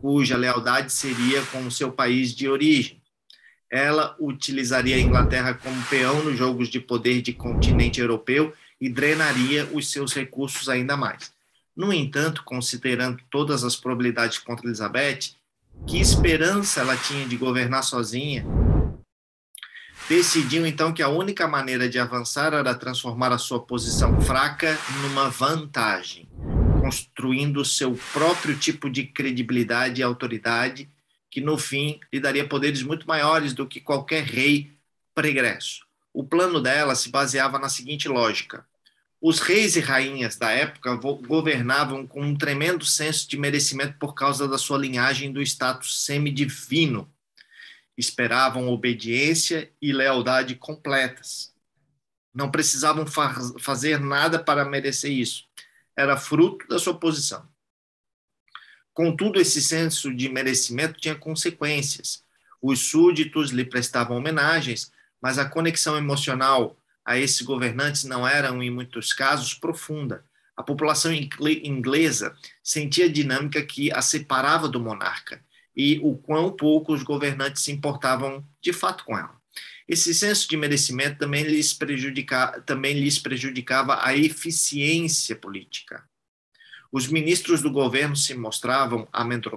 cuja lealdade seria com o seu país de origem. Ela utilizaria a Inglaterra como peão nos jogos de poder de continente europeu e drenaria os seus recursos ainda mais. No entanto, considerando todas as probabilidades contra Elizabeth, que esperança ela tinha de governar sozinha? Decidiu então que a única maneira de avançar era transformar a sua posição fraca numa vantagem, construindo seu próprio tipo de credibilidade e autoridade, que no fim lhe daria poderes muito maiores do que qualquer rei pregresso. O plano dela se baseava na seguinte lógica: os reis e rainhas da época governavam com um tremendo senso de merecimento por causa da sua linhagem do status semidivino. Esperavam obediência e lealdade completas. Não precisavam fazer nada para merecer isso. Era fruto da sua posição. Contudo, esse senso de merecimento tinha consequências. Os súditos lhe prestavam homenagens, mas a conexão emocional a esses governantes não era, em muitos casos, profunda. A população inglesa sentia a dinâmica que a separava do monarca e o quão pouco os governantes se importavam de fato com ela. Esse senso de merecimento também lhes prejudicava a eficiência política. Os ministros do governo se mostravam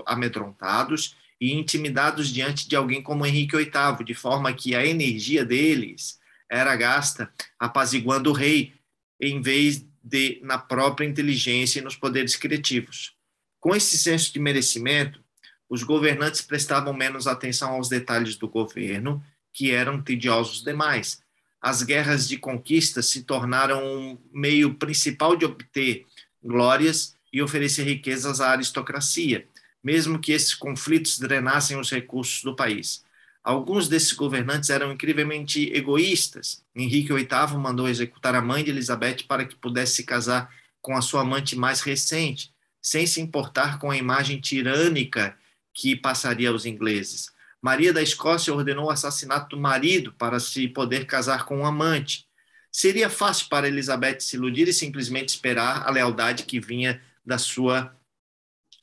amedrontados e intimidados diante de alguém como Henrique VIII, de forma que a energia deles era gasta apaziguando o rei, em vez de na própria inteligência e nos poderes criativos. Com esse senso de merecimento, os governantes prestavam menos atenção aos detalhes do governo, que eram tediosos demais. As guerras de conquista se tornaram um meio principal de obter glórias e oferecer riquezas à aristocracia, mesmo que esses conflitos drenassem os recursos do país. Alguns desses governantes eram incrivelmente egoístas. Henrique VIII mandou executar a mãe de Elizabeth para que pudesse se casar com a sua amante mais recente, sem se importar com a imagem tirânica que passaria aos ingleses. Maria da Escócia ordenou o assassinato do marido para se poder casar com um amante. Seria fácil para Elizabeth se iludir e simplesmente esperar a lealdade que vinha da sua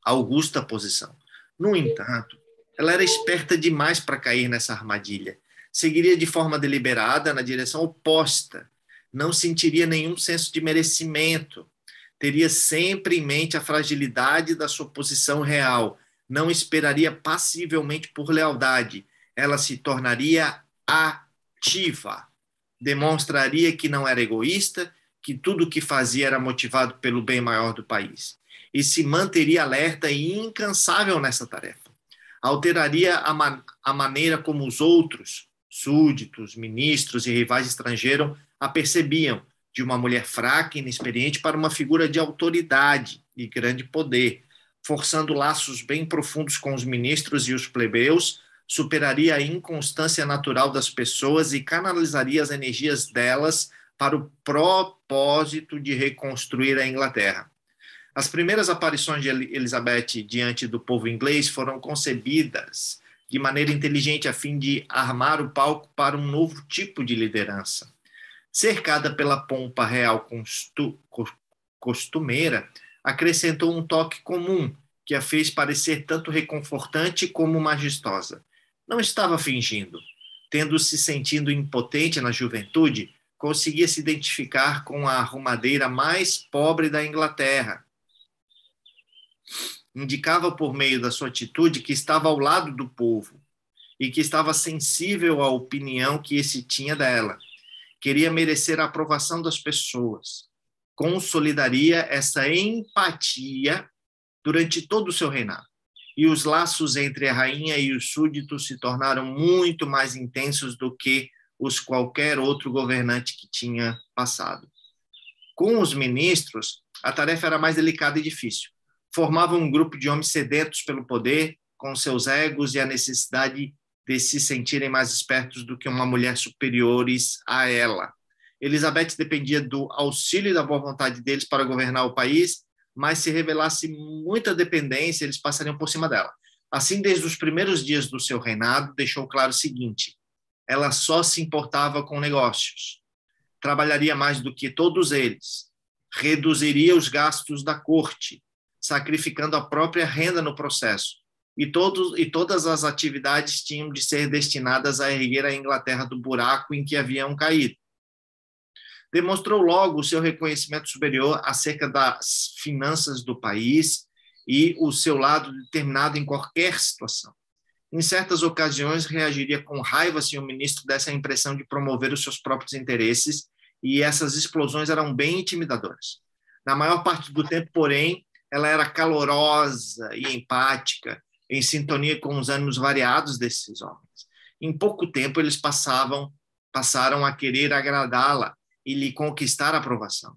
augusta posição. No entanto, ela era esperta demais para cair nessa armadilha. Seguiria de forma deliberada na direção oposta. Não sentiria nenhum senso de merecimento. Teria sempre em mente a fragilidade da sua posição real. Não esperaria passivelmente por lealdade. Ela se tornaria ativa. Demonstraria que não era egoísta, que tudo o que fazia era motivado pelo bem maior do país. E se manteria alerta e incansável nessa tarefa. Alteraria a maneira como os outros, súditos, ministros e rivais estrangeiros, a percebiam, de uma mulher fraca e inexperiente para uma figura de autoridade e grande poder, forçando laços bem profundos com os ministros e os plebeus, superaria a inconstância natural das pessoas e canalizaria as energias delas para o propósito de reconstruir a Inglaterra. As primeiras aparições de Elizabeth diante do povo inglês foram concebidas de maneira inteligente a fim de armar o palco para um novo tipo de liderança. Cercada pela pompa real costumeira, acrescentou um toque comum que a fez parecer tanto reconfortante como majestosa. Não estava fingindo. Tendo se sentindo impotente na juventude, conseguia se identificar com a arrumadeira mais pobre da Inglaterra. Indicava por meio da sua atitude que estava ao lado do povo, e que estava sensível à opinião que esse tinha dela. Queria merecer a aprovação das pessoas. Consolidaria essa empatia durante todo o seu reinado. E os laços entre a rainha e os súditos se tornaram muito mais intensos do que os qualquer outro governante que tinha passado. Com os ministros, a tarefa era mais delicada e difícil. Formavam um grupo de homens sedentos pelo poder, com seus egos e a necessidade de se sentirem mais espertos do que uma mulher superiores a ela. Elizabeth dependia do auxílio e da boa vontade deles para governar o país, mas se revelasse muita dependência, eles passariam por cima dela. Assim, desde os primeiros dias do seu reinado, deixou claro o seguinte: ela só se importava com negócios, trabalharia mais do que todos eles, reduziria os gastos da corte, sacrificando a própria renda no processo, e todas as atividades tinham de ser destinadas a erguer a Inglaterra do buraco em que haviam caído. Demonstrou logo o seu reconhecimento superior acerca das finanças do país e o seu lado determinado em qualquer situação. Em certas ocasiões, reagiria com raiva se o ministro desse a impressão de promover os seus próprios interesses, e essas explosões eram bem intimidadoras. Na maior parte do tempo, porém, ela era calorosa e empática, em sintonia com os ânimos variados desses homens. Em pouco tempo, eles passaram a querer agradá-la e lhe conquistar a aprovação.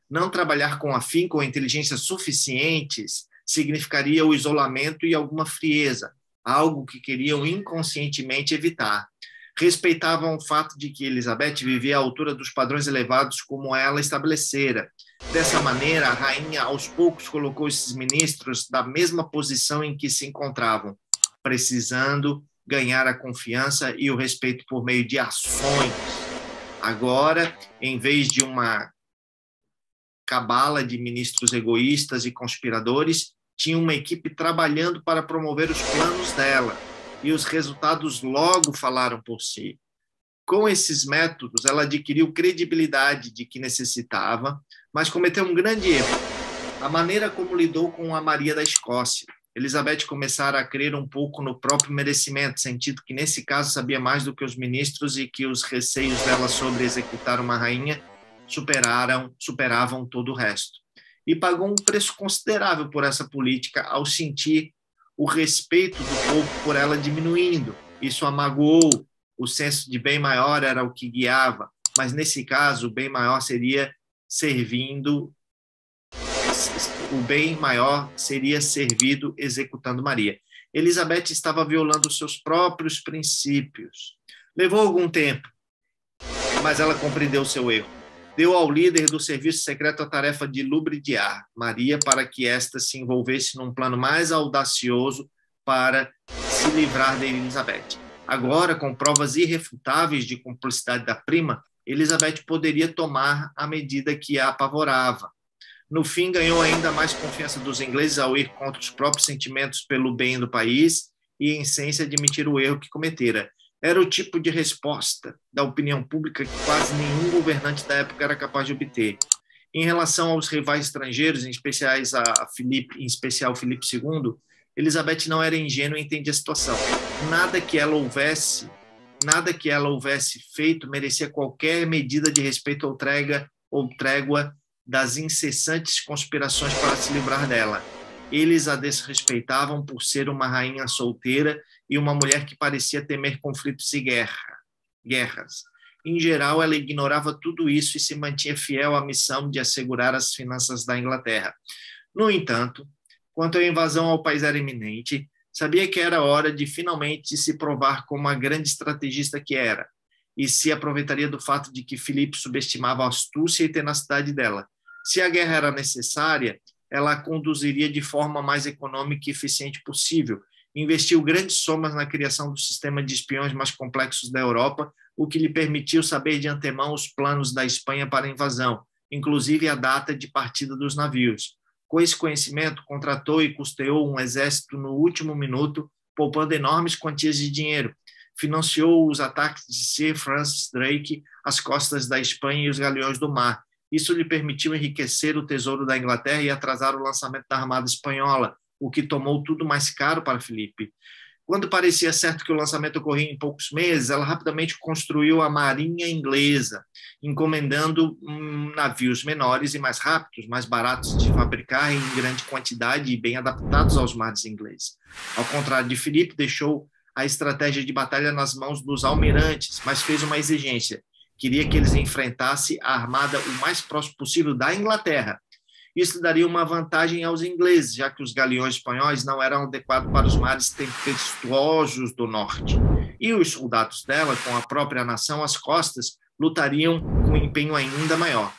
Não trabalhar com afinco ou inteligência suficientes significaria o isolamento e alguma frieza, algo que queriam inconscientemente evitar. Respeitavam o fato de que Elizabeth vivia à altura dos padrões elevados como ela estabelecera. Dessa maneira, a rainha, aos poucos, colocou esses ministros da mesma posição em que se encontravam, precisando ganhar a confiança e o respeito por meio de ações. Agora, em vez de uma cabala de ministros egoístas e conspiradores, tinha uma equipe trabalhando para promover os planos dela, e os resultados logo falaram por si. Com esses métodos, ela adquiriu credibilidade de que necessitava, mas cometeu um grande erro: a maneira como lidou com a Maria da Escócia. Elizabeth começara a crer um pouco no próprio merecimento, sentindo que, nesse caso, sabia mais do que os ministros e que os receios dela sobre executar uma rainha superavam todo o resto. E pagou um preço considerável por essa política ao sentir o respeito do povo por ela diminuindo. Isso a magoou. O senso de bem maior era o que guiava, mas nesse caso o bem maior seria servido executando Maria. Elizabeth estava violando seus próprios princípios. Levou algum tempo, mas ela compreendeu seu erro. Deu ao líder do serviço secreto a tarefa de lubridiar Maria para que esta se envolvesse num plano mais audacioso para se livrar de Elizabeth. Agora, com provas irrefutáveis de cumplicidade da prima, Elizabeth poderia tomar a medida que a apavorava. No fim, ganhou ainda mais confiança dos ingleses ao ir contra os próprios sentimentos pelo bem do país e, em essência, admitir o erro que cometera. Era o tipo de resposta da opinião pública que quase nenhum governante da época era capaz de obter. Em relação aos rivais estrangeiros, em especial Filipe II, Elizabeth não era ingênua e entendia a situação. Nada que ela houvesse feito merecia qualquer medida de respeito ou trégua das incessantes conspirações para se livrar dela. Eles a desrespeitavam por ser uma rainha solteira e uma mulher que parecia temer conflitos e guerras. Em geral, ela ignorava tudo isso e se mantinha fiel à missão de assegurar as finanças da Inglaterra. No entanto, quanto à invasão ao país era iminente, sabia que era hora de finalmente se provar como a grande estrategista que era, e se aproveitaria do fato de que Filipe subestimava a astúcia e tenacidade dela. Se a guerra era necessária, ela a conduziria de forma mais econômica e eficiente possível. Investiu grandes somas na criação do sistema de espiões mais complexos da Europa, o que lhe permitiu saber de antemão os planos da Espanha para a invasão, inclusive a data de partida dos navios. Com esse conhecimento, contratou e custeou um exército no último minuto, poupando enormes quantias de dinheiro. Financiou os ataques de Sir Francis Drake às costas da Espanha e os galeões do mar. Isso lhe permitiu enriquecer o tesouro da Inglaterra e atrasar o lançamento da Armada Espanhola, o que tornou tudo mais caro para Filipe. Quando parecia certo que o lançamento ocorria em poucos meses, ela rapidamente construiu a Marinha Inglesa, encomendando navios menores e mais rápidos, mais baratos de fabricar em grande quantidade e bem adaptados aos mares ingleses. Ao contrário de Filipe, deixou a estratégia de batalha nas mãos dos almirantes, mas fez uma exigência. Queria que eles enfrentassem a armada o mais próximo possível da Inglaterra. Isso daria uma vantagem aos ingleses, já que os galeões espanhóis não eram adequados para os mares tempestuosos do norte. E os soldados dela, com a própria nação às costas, lutariam com um empenho ainda maior.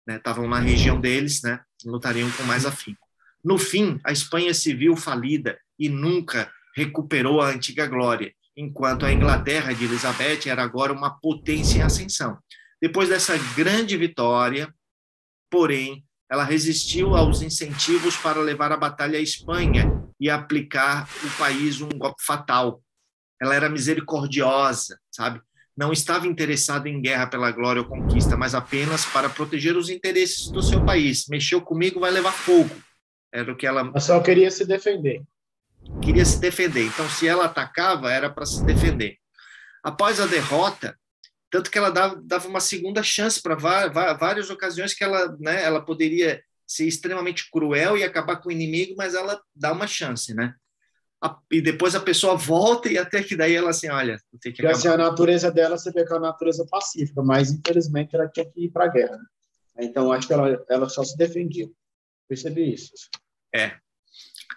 Estavam na região deles, lutariam com mais afinco. No fim, a Espanha se viu falida e nunca recuperou a antiga glória, enquanto a Inglaterra de Elizabeth era agora uma potência em ascensão. Depois dessa grande vitória, porém, ela resistiu aos incentivos para levar a batalha à Espanha e aplicar o país um golpe fatal. Ela era misericordiosa, sabe? Não estava interessada em guerra pela glória ou conquista, mas apenas para proteger os interesses do seu país. Mexeu comigo, vai levar fogo. Era o que ela... Mas só queria se defender. Queria se defender. Então, se ela atacava, era para se defender. Após a derrota, tanto que ela dava uma segunda chance para várias ocasiões que ela poderia ser extremamente cruel e acabar com o inimigo, mas ela dá uma chance, E depois a pessoa volta e até que daí ela assim, olha, tem que acabar. Assim, a natureza dela, você vê que é uma natureza pacífica, mas infelizmente ela tinha que ir para a guerra. Então, acho que ela só se defendia. Percebi isso.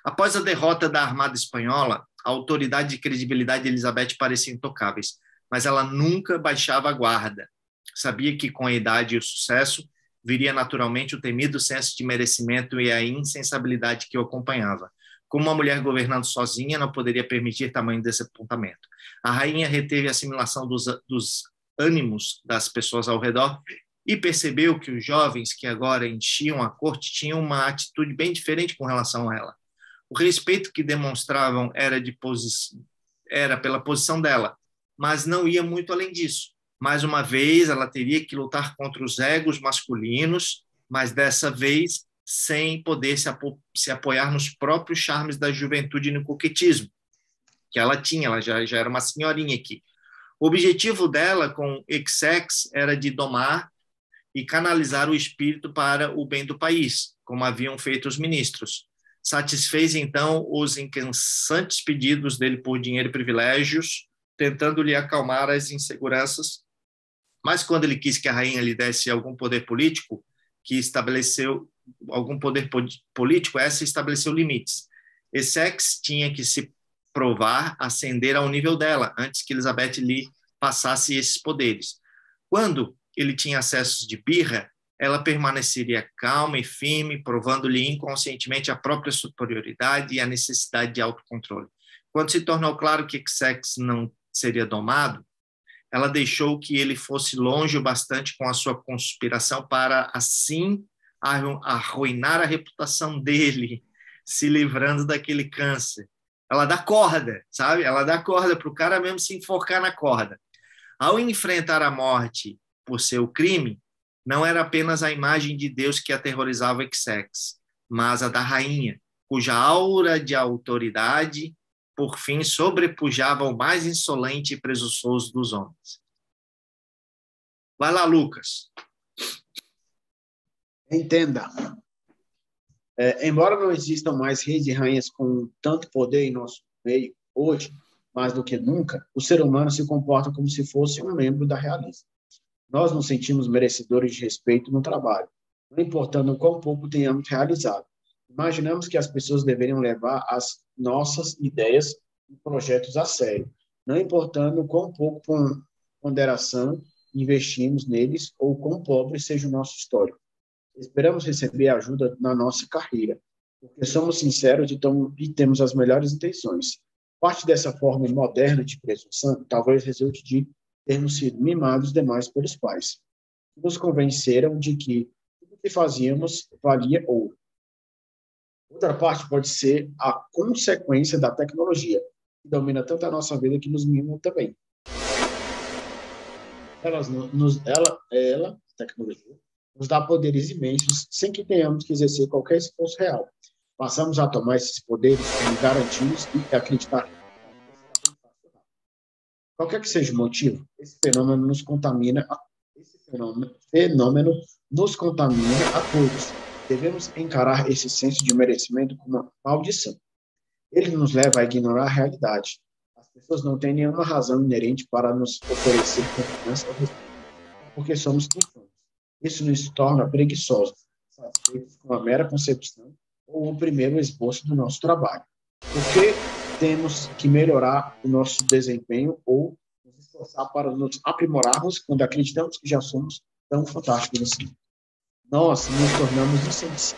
Após a derrota da Armada Espanhola, a autoridade e credibilidade de Elizabeth pareciam intocáveis, mas ela nunca baixava a guarda. Sabia que com a idade e o sucesso viria naturalmente o temido senso de merecimento e a insensibilidade que o acompanhava. Como uma mulher governando sozinha, não poderia permitir tamanho desapontamento. A rainha reteve a assimilação dos ânimos das pessoas ao redor e percebeu que os jovens que agora enchiam a corte tinham uma atitude bem diferente com relação a ela. O respeito que demonstravam era pela posição dela, mas não ia muito além disso. Mais uma vez, ela teria que lutar contra os egos masculinos, mas dessa vez sem poder se apoiar nos próprios charmes da juventude e no coquetismo que ela tinha. Ela já era uma senhorinha aqui. O objetivo dela com Essex era de domar e canalizar o espírito para o bem do país, como haviam feito os ministros. Satisfez, então, os incansantes pedidos dele por dinheiro e privilégios, tentando lhe acalmar as inseguranças. Mas quando ele quis que a rainha lhe desse algum poder político, essa estabeleceu limites. Essex tinha que se provar, ascender ao nível dela, antes que Elizabeth lhe passasse esses poderes. Quando ele tinha acessos de birra, ela permaneceria calma e firme, provando-lhe inconscientemente a própria superioridade e a necessidade de autocontrole. Quando se tornou claro que Essex não seria domado, ela deixou que ele fosse longe o bastante com a sua conspiração para, assim, arruinar a reputação dele, se livrando daquele câncer. Ela dá corda, sabe? Ela dá corda para o cara mesmo se enforcar na corda. Ao enfrentar a morte por seu crime, não era apenas a imagem de Deus que aterrorizava Essex, mas a da rainha, cuja aura de autoridade, por fim, sobrepujava o mais insolente e presunçoso dos homens. Vai lá, Lucas. Entenda. Embora não existam mais reis e rainhas com tanto poder em nosso meio hoje, mais do que nunca, o ser humano se comporta como se fosse um membro da realeza. Nós nos sentimos merecedores de respeito no trabalho, não importando o quão pouco tenhamos realizado. Imaginamos que as pessoas deveriam levar as nossas ideias e projetos a sério, não importando o quão pouco com ponderação investimos neles ou quão pobre seja o nosso histórico. Esperamos receber ajuda na nossa carreira, porque somos sinceros e temos as melhores intenções. Parte dessa forma moderna de presunção talvez resulte de termos sido mimados demais pelos pais, que nos convenceram de que tudo que fazíamos valia ouro. Outra parte pode ser a consequência da tecnologia, que domina tanto a nossa vida que nos mima também. A tecnologia, nos dá poderes imensos sem que tenhamos que exercer qualquer esforço real. Passamos a tomar esses poderes como garantidos e acreditar Qualquer que seja o motivo, esse fenômeno nos contamina a todos. Devemos encarar esse senso de merecimento como uma maldição. Ele nos leva a ignorar a realidade. As pessoas não têm nenhuma razão inerente para nos oferecer confiança ou respeito, porque somos infames. Isso nos torna preguiçosos, satisfeitos com a mera concepção ou o primeiro esboço do nosso trabalho. Porque temos que melhorar o nosso desempenho ou nos esforçar para nos aprimorarmos quando acreditamos que já somos tão fantásticos assim. Nós nos tornamos insensíveis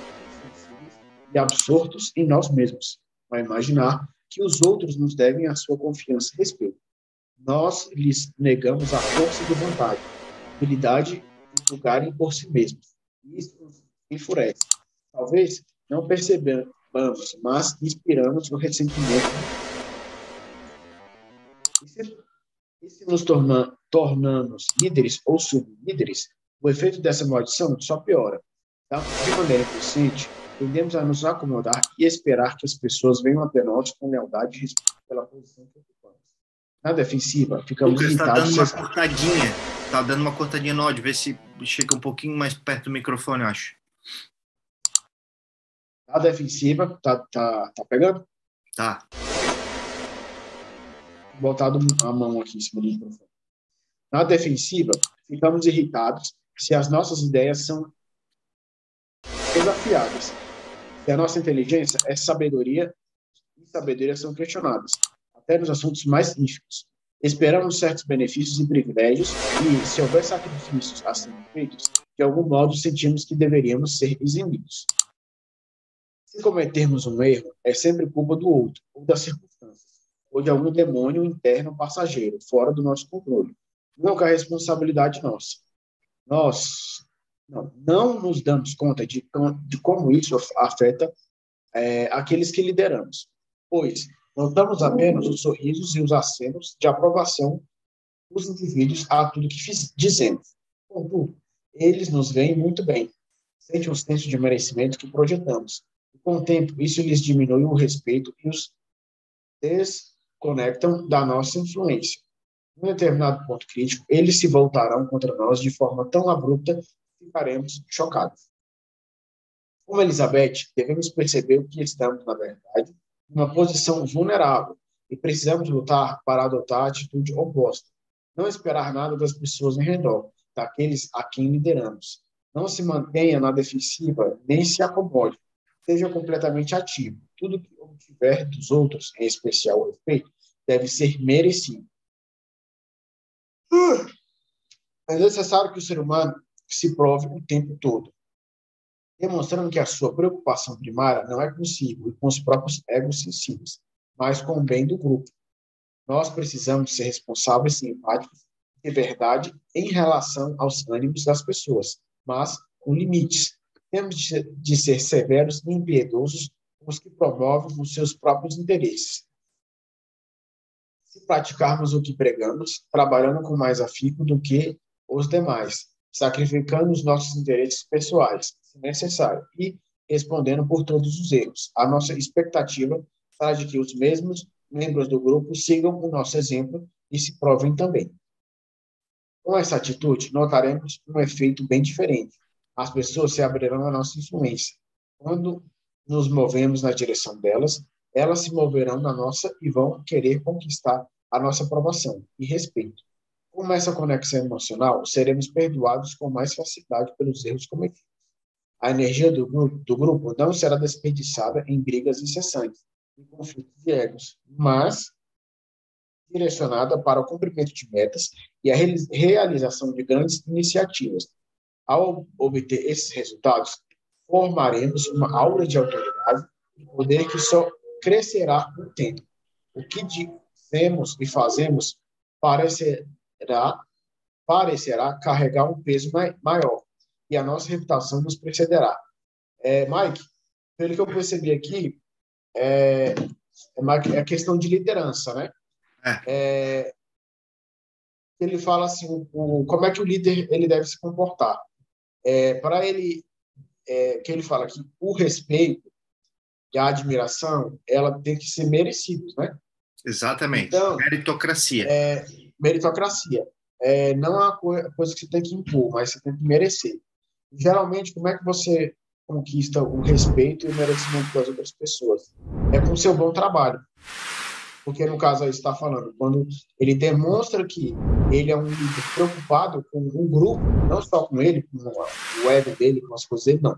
e absortos em nós mesmos, para imaginar que os outros nos devem a sua confiança e respeito. Nós lhes negamos a força de vontade, a habilidade de julgarem por si mesmos. Isso nos enfurece. Talvez não percebamos, mas inspiramos o ressentimento. E se nos tornamos líderes ou sublíderes, o efeito dessa maldição só piora. Tá? De maneira inconsciente, tendemos a nos acomodar e esperar que as pessoas venham até nós com lealdade e respeito pela posição que ocupamos. Na defensiva, ficamos Lucas, irritados. Está dando uma cortadinha no áudio. Vê se chega um pouquinho mais perto do microfone, eu acho. Na defensiva, tá pegando? Tá. Botado a mão aqui em cima do microfone. Na defensiva, ficamos irritados se as nossas ideias são desafiadas. Se a nossa inteligência é sabedoria, e sabedoria são questionadas, até nos assuntos mais ínfimos. Esperamos certos benefícios e privilégios e, se houver sacrifícios a serem feitos, de algum modo sentimos que deveríamos ser eximidos. Se cometermos um erro, é sempre culpa do outro, ou das circunstâncias, ou de algum demônio interno passageiro, fora do nosso controle. Nunca é responsabilidade nossa. Nós não nos damos conta de como isso afeta aqueles que lideramos, pois notamos apenas os sorrisos e os acenos de aprovação dos indivíduos a tudo que dizemos. Contudo, eles nos veem muito bem, sentem um senso de merecimento que projetamos. E, com o tempo, isso lhes diminui o respeito e os desconectam da nossa influência. Em um determinado ponto crítico, eles se voltarão contra nós de forma tão abrupta que ficaremos chocados. Como Elizabeth, devemos perceber que estamos, na verdade, em uma posição vulnerável e precisamos lutar para adotar a atitude oposta. Não esperar nada das pessoas em redor, daqueles a quem lideramos. Não se mantenha na defensiva, nem se acomode. Seja completamente ativo. Tudo que obtiver dos outros, em especial o respeito, deve ser merecido. É necessário que o ser humano se prove o tempo todo, demonstrando que a sua preocupação primária não é consigo e com os próprios egos sensíveis, mas com o bem do grupo. Nós precisamos ser responsáveis e empáticos de verdade em relação aos ânimos das pessoas, mas com limites. Temos de ser severos e impiedosos com os que promovem os seus próprios interesses. Se praticarmos o que pregamos, trabalhando com mais afinco do que os demais, sacrificando os nossos interesses pessoais, se necessário, e respondendo por todos os erros. A nossa expectativa será de que os mesmos membros do grupo sigam o nosso exemplo e se provem também. Com essa atitude, notaremos um efeito bem diferente. As pessoas se abrirão à nossa influência. Quando nos movemos na direção delas, elas se moverão na nossa e vão querer conquistar a nossa aprovação e respeito. Com essa conexão emocional, seremos perdoados com mais facilidade pelos erros cometidos. A energia do grupo não será desperdiçada em brigas incessantes e conflitos de egos, mas direcionada para o cumprimento de metas e a realização de grandes iniciativas. Ao obter esses resultados, formaremos uma aura de autoridade e poder que só crescerá com o tempo. O que dizemos e fazemos parecerá carregar um peso maior e a nossa reputação nos precederá. Mike, pelo que eu percebi aqui, é questão de liderança, né? Ele fala assim, como é que o líder ele deve se comportar. Para ele, que ele fala que o respeito e a admiração, ela tem que ser merecidos, né? Exatamente. Então, meritocracia. meritocracia. Não é uma coisa que você tem que impor, mas você tem que merecer. Geralmente, como é que você conquista o respeito e o merecimento das outras pessoas? É com o seu bom trabalho. Porque, no caso, aí você está falando, quando ele demonstra que ele é um líder preocupado com um grupo, não só com ele, com o ego dele, com as coisas dele, não.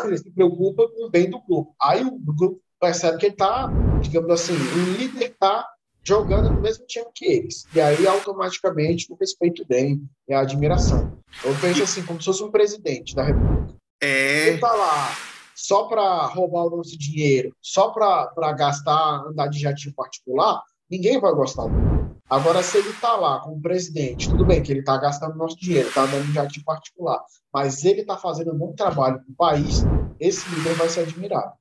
Ele se preocupa com o bem do grupo. Aí o grupo percebe que ele está, digamos assim, o líder está jogando no mesmo time que eles. E aí, automaticamente, o respeito vem e a admiração. Eu penso assim, como se fosse um presidente da República. Ele É, está lá só para roubar o nosso dinheiro, só para gastar, andar de jatinho particular, ninguém vai gostar dele. Agora, se ele está lá como presidente, tudo bem que ele está gastando nosso dinheiro, está andando de jatinho particular, mas ele está fazendo um bom trabalho para o país, esse líder vai ser admirado.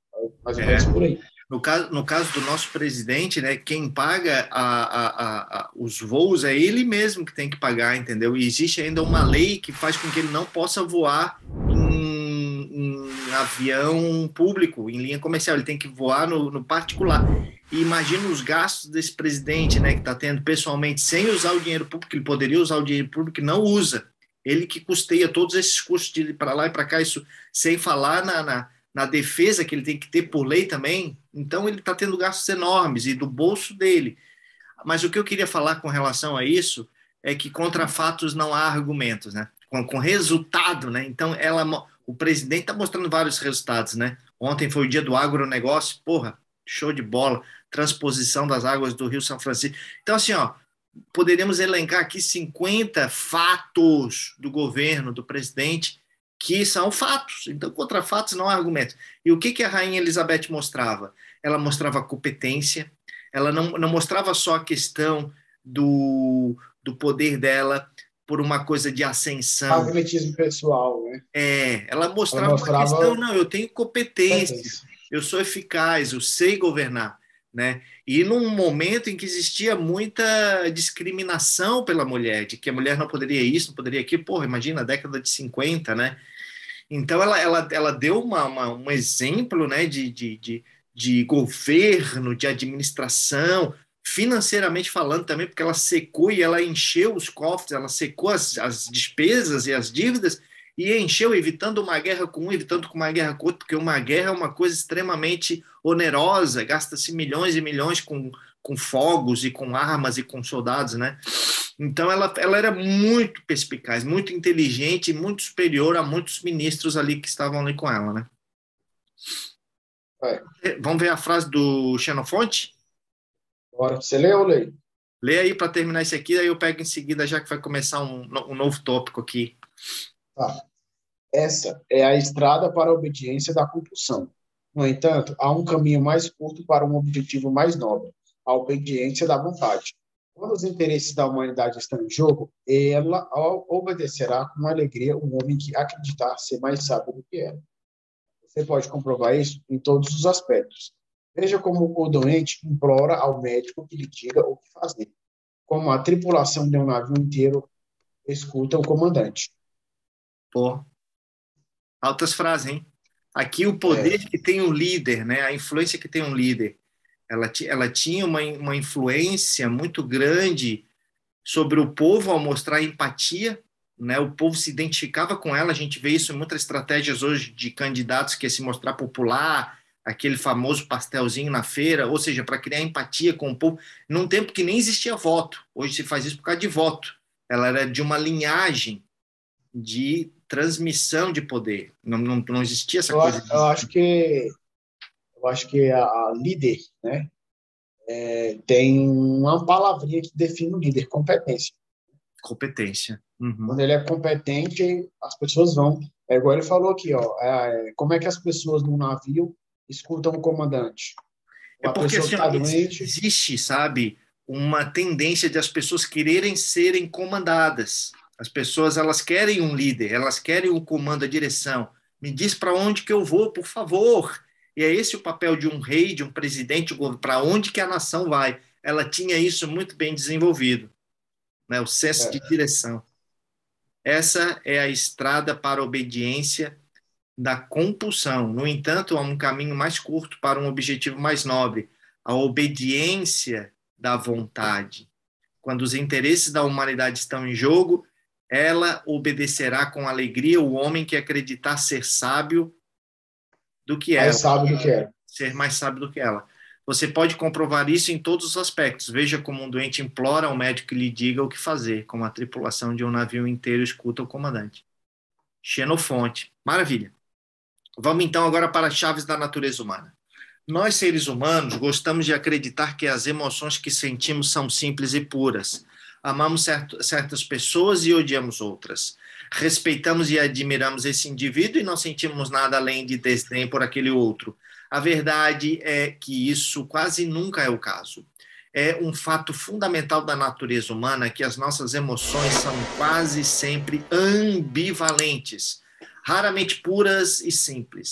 Mais ou menos é. por aí. No caso do nosso presidente, né, quem paga os voos é ele mesmo que tem que pagar, entendeu? E existe ainda uma lei que faz com que ele não possa voar em avião público, em linha comercial, ele tem que voar no particular. E imagina os gastos desse presidente, né, que está tendo pessoalmente, sem usar o dinheiro público, ele poderia usar o dinheiro público e não usa. Ele que custeia todos esses custos de ir para lá e para cá, isso sem falar na defesa que ele tem que ter por lei também. Então, ele está tendo gastos enormes e do bolso dele. Mas o que eu queria falar com relação a isso é que contra fatos não há argumentos, né? Com resultado, né? Então, o presidente está mostrando vários resultados, né? Ontem foi o dia do agronegócio, porra, show de bola, transposição das águas do Rio São Francisco. Então, assim, ó, poderíamos elencar aqui 50 fatos do governo, do presidente, que são fatos. Então, contra fatos não há argumentos. E o que a Rainha Elizabeth mostrava? Ela mostrava competência, ela não mostrava só a questão do poder dela por uma coisa de ascensão. Magnetismo pessoal, né? Ela Ela mostrava uma questão, mostrava não, eu tenho competência, competência. eu sou eficaz, eu sei governar, né? E num momento em que existia muita discriminação pela mulher, de que a mulher não poderia isso, não poderia aquilo, porra, imagina a década de 50, né? Então ela deu um exemplo, né, de governo, de administração, financeiramente falando também, porque ela secou e ela encheu os cofres, ela secou as despesas e as dívidas e encheu, evitando uma guerra com um, evitando uma guerra com outro, porque uma guerra é uma coisa extremamente onerosa, gasta-se milhões e milhões com fogos e com armas e com soldados, né? Então ela era muito perspicaz, muito inteligente e muito superior a muitos ministros ali que estavam ali com ela, né? É. Vamos ver a frase do Xenofonte? Agora, você leu ou leio? Lê aí para terminar isso aqui, aí eu pego em seguida, já que vai começar um novo tópico aqui. Tá. Essa é a estrada para a obediência da compulsão. No entanto, há um caminho mais curto para um objetivo mais nobre, a obediência da vontade. Quando os interesses da humanidade estão em jogo, ela obedecerá com alegria um homem que acreditar ser mais sábio do que ela. Você pode comprovar isso em todos os aspectos. Veja como o doente implora ao médico que lhe diga o que fazer, como a tripulação de um navio inteiro escuta o comandante. Pô, altas frases, hein? Aqui o É, poder que tem um líder, né? A influência que tem um líder. Ela tinha uma influência muito grande sobre o povo ao mostrar empatia, né? O povo se identificava com ela. A gente vê isso em muitas estratégias hoje de candidatos que é se mostrar popular, aquele famoso pastelzinho na feira, ou seja, para criar empatia com o povo, num tempo que nem existia voto. Hoje se faz isso por causa de voto. Ela era de uma linhagem de transmissão de poder. Não existia essa eu, coisa eu de acho que a líder, né, tem uma palavrinha que define o líder, competência. competência. Uhum. Quando ele é competente, as pessoas vão. É igual ele falou aqui, ó, como é que as pessoas no navio escutam o comandante? É Uma porque pessoa que assim, ó, está doente, existe, sabe, uma tendência de as pessoas quererem serem comandadas. As pessoas elas querem um líder, elas querem o comando, a direção. Me diz para onde que eu vou, por favor. E é esse o papel de um rei, de um presidente, para onde que a nação vai. Ela tinha isso muito bem desenvolvido, né? O senso de é, direção. Essa é a estrada para a obediência da compulsão. No entanto, há um caminho mais curto para um objetivo mais nobre, a obediência da vontade. Quando os interesses da humanidade estão em jogo, ela obedecerá com alegria o homem que acreditar ser sábio do que ela, mais sábio do que era. ser mais sábio do que ela. Você pode comprovar isso em todos os aspectos. Veja como um doente implora ao médico que lhe diga o que fazer, como a tripulação de um navio inteiro escuta o comandante. Xenofonte. Maravilha. Vamos então agora para as chaves da natureza humana. Nós, seres humanos, gostamos de acreditar que as emoções que sentimos são simples e puras. Amamos certas pessoas e odiamos outras. Respeitamos e admiramos esse indivíduo e não sentimos nada além de desdém por aquele outro. A verdade é que isso quase nunca é o caso. É um fato fundamental da natureza humana que as nossas emoções são quase sempre ambivalentes, raramente puras e simples.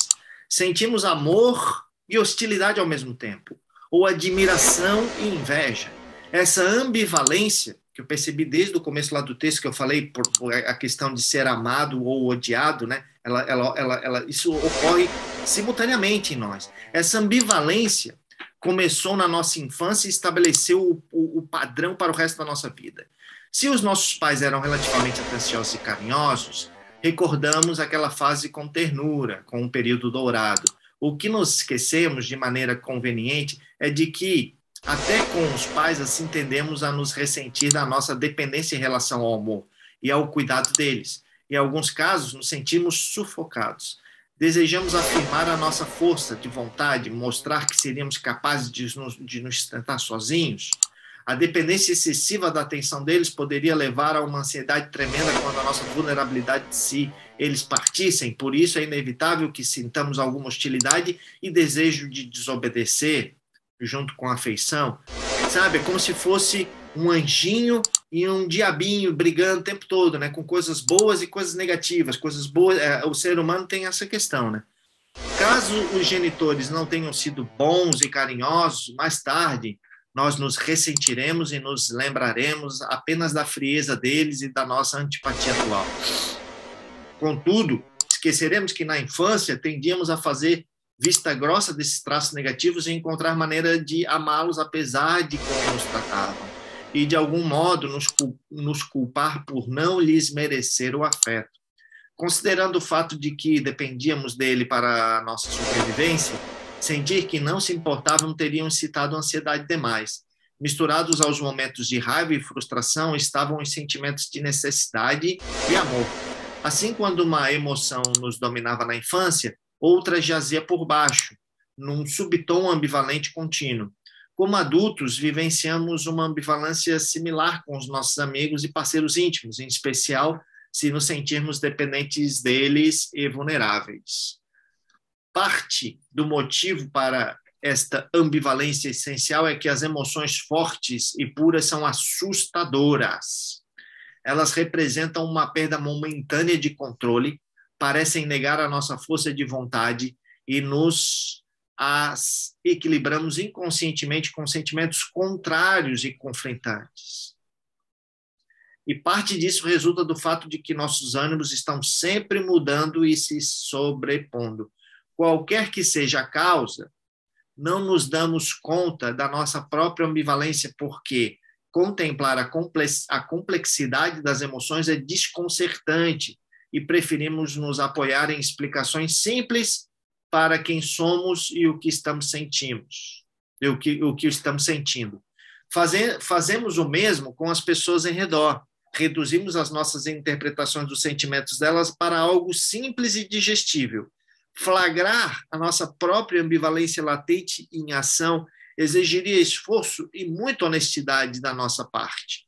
Sentimos amor e hostilidade ao mesmo tempo, ou admiração e inveja. Essa ambivalência, que eu percebi desde o começo lá do texto que eu falei, por a questão de ser amado ou odiado, né? Isso ocorre simultaneamente em nós. Essa ambivalência começou na nossa infância e estabeleceu o padrão para o resto da nossa vida. Se os nossos pais eram relativamente atenciosos e carinhosos, recordamos aquela fase com ternura, com um período dourado. O que nos esquecemos de maneira conveniente é de que, até com os pais, assim tendemos a nos ressentir da nossa dependência em relação ao amor e ao cuidado deles. Em alguns casos, nos sentimos sufocados. Desejamos afirmar a nossa força de vontade, mostrar que seríamos capazes de nos sustentar sozinhos. A dependência excessiva da atenção deles poderia levar a uma ansiedade tremenda quando a nossa vulnerabilidade se eles partissem. Por isso é inevitável que sintamos alguma hostilidade e desejo de desobedecer junto com a afeição. Sabe, é como se fosse um anjinho e um diabinho brigando o tempo todo, né? Com coisas boas e coisas negativas. Coisas boas, o ser humano tem essa questão, né? Caso os genitores não tenham sido bons e carinhosos, mais tarde nós nos ressentiremos e nos lembraremos apenas da frieza deles e da nossa antipatia atual. Contudo, esqueceremos que na infância tendíamos a fazer vista grossa desses traços negativos e encontrar maneira de amá-los apesar de como nos tratavam, e de algum modo nos culpar por não lhes merecer o afeto. Considerando o fato de que dependíamos dele para a nossa sobrevivência, sentir que não se importavam teria incitado ansiedade demais. Misturados aos momentos de raiva e frustração estavam os sentimentos de necessidade e amor. Assim, quando uma emoção nos dominava na infância, outra jazia por baixo, num subtom ambivalente contínuo. Como adultos, vivenciamos uma ambivalência similar com os nossos amigos e parceiros íntimos, em especial se nos sentirmos dependentes deles e vulneráveis. Parte do motivo para esta ambivalência essencial é que as emoções fortes e puras são assustadoras. Elas representam uma perda momentânea de controle, parecem negar a nossa força de vontade e nos as equilibramos inconscientemente com sentimentos contrários e conflitantes. E parte disso resulta do fato de que nossos ânimos estão sempre mudando e se sobrepondo. Qualquer que seja a causa, não nos damos conta da nossa própria ambivalência, porque contemplar a complexidade das emoções é desconcertante e preferimos nos apoiar em explicações simples para quem somos e o que estamos sentindo. Fazemos o mesmo com as pessoas em redor. Reduzimos as nossas interpretações dos sentimentos delas para algo simples e digestível. Flagrar a nossa própria ambivalência latente em ação exigiria esforço e muita honestidade da nossa parte.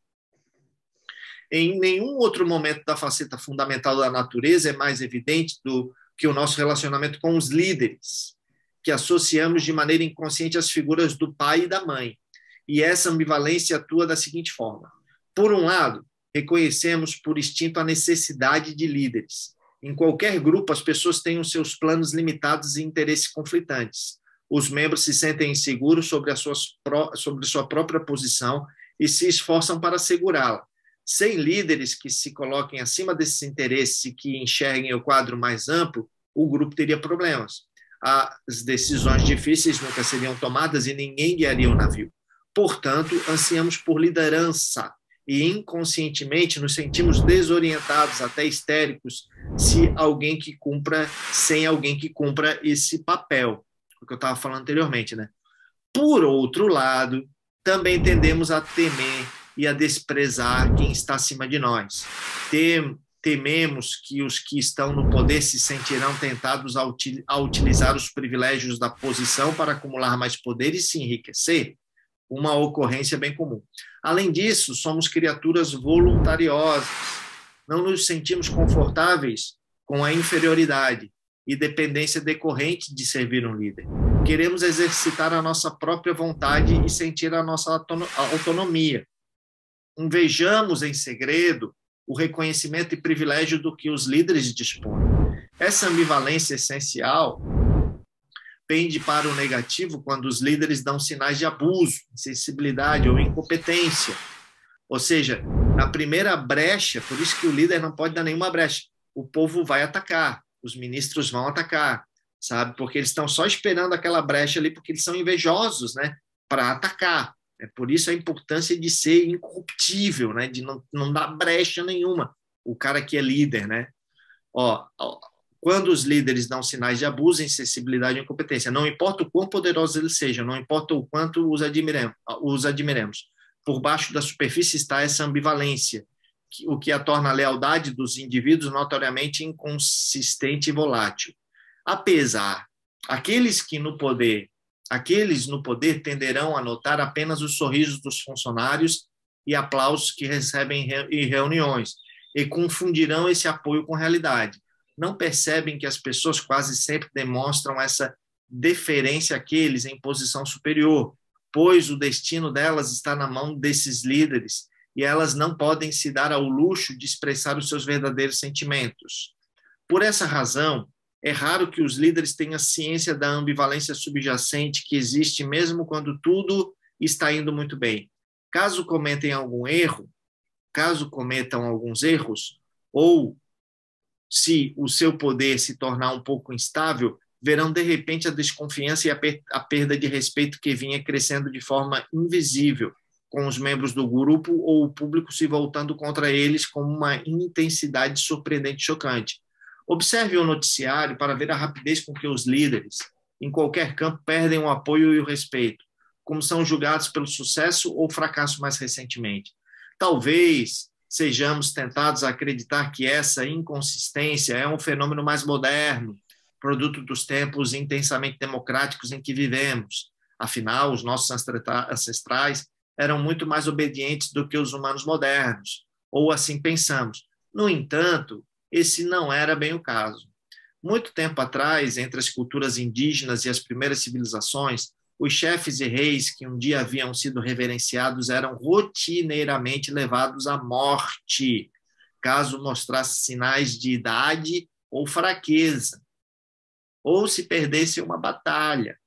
Em nenhum outro momento da faceta fundamental da natureza é mais evidente do que o nosso relacionamento com os líderes, que associamos de maneira inconsciente às figuras do pai e da mãe. E essa ambivalência atua da seguinte forma. Por um lado, reconhecemos por instinto a necessidade de líderes. Em qualquer grupo, as pessoas têm os seus planos limitados e interesses conflitantes. Os membros se sentem inseguros sobre sua própria posição e se esforçam para assegurá-la. Sem líderes que se coloquem acima desses interesses e que enxerguem o quadro mais amplo, o grupo teria problemas. As decisões difíceis nunca seriam tomadas e ninguém guiaria o navio. Portanto, ansiamos por liderança. e inconscientemente nos sentimos desorientados, até histéricos, sem alguém que cumpra esse papel, o que eu estava falando anteriormente, né? Por outro lado, também tendemos a temer e a desprezar quem está acima de nós. Tememos que os que estão no poder se sentirão tentados a utilizar os privilégios da posição para acumular mais poder e se enriquecer, uma ocorrência bem comum. Além disso, somos criaturas voluntariosas, não nos sentimos confortáveis com a inferioridade e dependência decorrente de servir um líder. Queremos exercitar a nossa própria vontade e sentir a nossa autonomia. Invejamos em segredo o reconhecimento e privilégio do que os líderes dispõem. Essa ambivalência essencial pende para o negativo quando os líderes dão sinais de abuso, insensibilidade ou incompetência. Ou seja, na primeira brecha, por isso que o líder não pode dar nenhuma brecha, o povo vai atacar, os ministros vão atacar, sabe? Porque eles estão só esperando aquela brecha ali, porque eles são invejosos, né? Para atacar. É por isso a importância de ser incorruptível, né? De não dar brecha nenhuma. O cara que é líder, né? Quando os líderes dão sinais de abuso, insensibilidade e incompetência, não importa o quão poderosos eles sejam, não importa o quanto os admiremos, por baixo da superfície está essa ambivalência, o que a torna a lealdade dos indivíduos notoriamente inconsistente e volátil. Apesar, aqueles no poder tenderão a notar apenas os sorrisos dos funcionários e aplausos que recebem em reuniões e confundirão esse apoio com realidade. Não percebem que as pessoas quase sempre demonstram essa deferência àqueles em posição superior, pois o destino delas está na mão desses líderes e elas não podem se dar ao luxo de expressar os seus verdadeiros sentimentos. Por essa razão, é raro que os líderes tenham ciência da ambivalência subjacente que existe mesmo quando tudo está indo muito bem. Caso cometam alguns erros, ou se o seu poder se tornar um pouco instável, verão de repente a desconfiança e a perda de respeito que vinha crescendo de forma invisível, com os membros do grupo ou o público se voltando contra eles com uma intensidade surpreendente e chocante. Observe o noticiário para ver a rapidez com que os líderes, em qualquer campo, perdem o apoio e o respeito, como são julgados pelo sucesso ou fracasso mais recentemente. Talvez sejamos tentados a acreditar que essa inconsistência é um fenômeno mais moderno, produto dos tempos intensamente democráticos em que vivemos. Afinal, os nossos ancestrais eram muito mais obedientes do que os humanos modernos, ou assim pensamos. No entanto, esse não era bem o caso. Muito tempo atrás, entre as culturas indígenas e as primeiras civilizações, os chefes e reis que um dia haviam sido reverenciados eram rotineiramente levados à morte, caso mostrasse sinais de idade ou fraqueza, ou se perdesse uma batalha,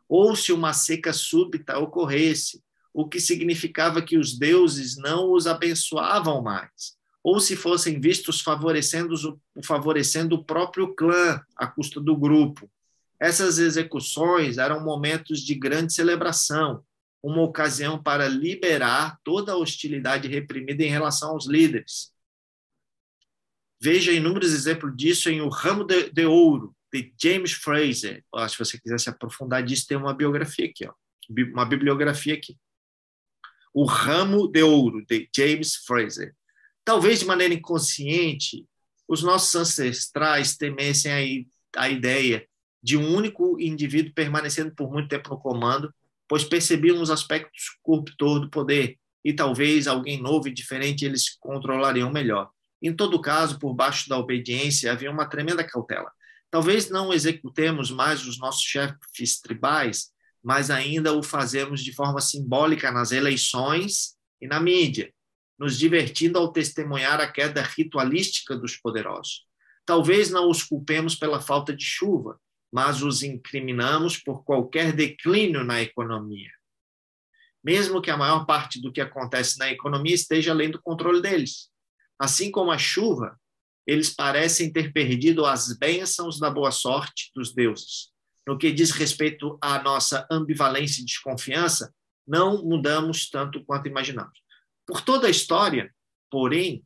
ou se uma seca súbita ocorresse, o que significava que os deuses não os abençoavam mais, ou se fossem vistos favorecendo o próprio clã à custa do grupo. Essas execuções eram momentos de grande celebração, uma ocasião para liberar toda a hostilidade reprimida em relação aos líderes. Veja inúmeros exemplos disso em O Ramo de Ouro, de James Frazer. Se você quiser se aprofundar disso, tem uma biografia aqui, uma bibliografia aqui. O Ramo de Ouro, de James Frazer. Talvez de maneira inconsciente, os nossos ancestrais temessem a ideia de um único indivíduo permanecendo por muito tempo no comando, pois percebiam os aspectos corruptores do poder, e talvez alguém novo e diferente eles controlariam melhor. Em todo caso, por baixo da obediência, havia uma tremenda cautela. Talvez não executemos mais os nossos chefes tribais, mas ainda o fazemos de forma simbólica nas eleições e na mídia, nos divertindo ao testemunhar a queda ritualística dos poderosos. Talvez não os culpemos pela falta de chuva, mas os incriminamos por qualquer declínio na economia. Mesmo que a maior parte do que acontece na economia esteja além do controle deles. Assim como a chuva, eles parecem ter perdido as bênçãos da boa sorte dos deuses. No que diz respeito à nossa ambivalência e desconfiança, não mudamos tanto quanto imaginamos. Por toda a história, porém,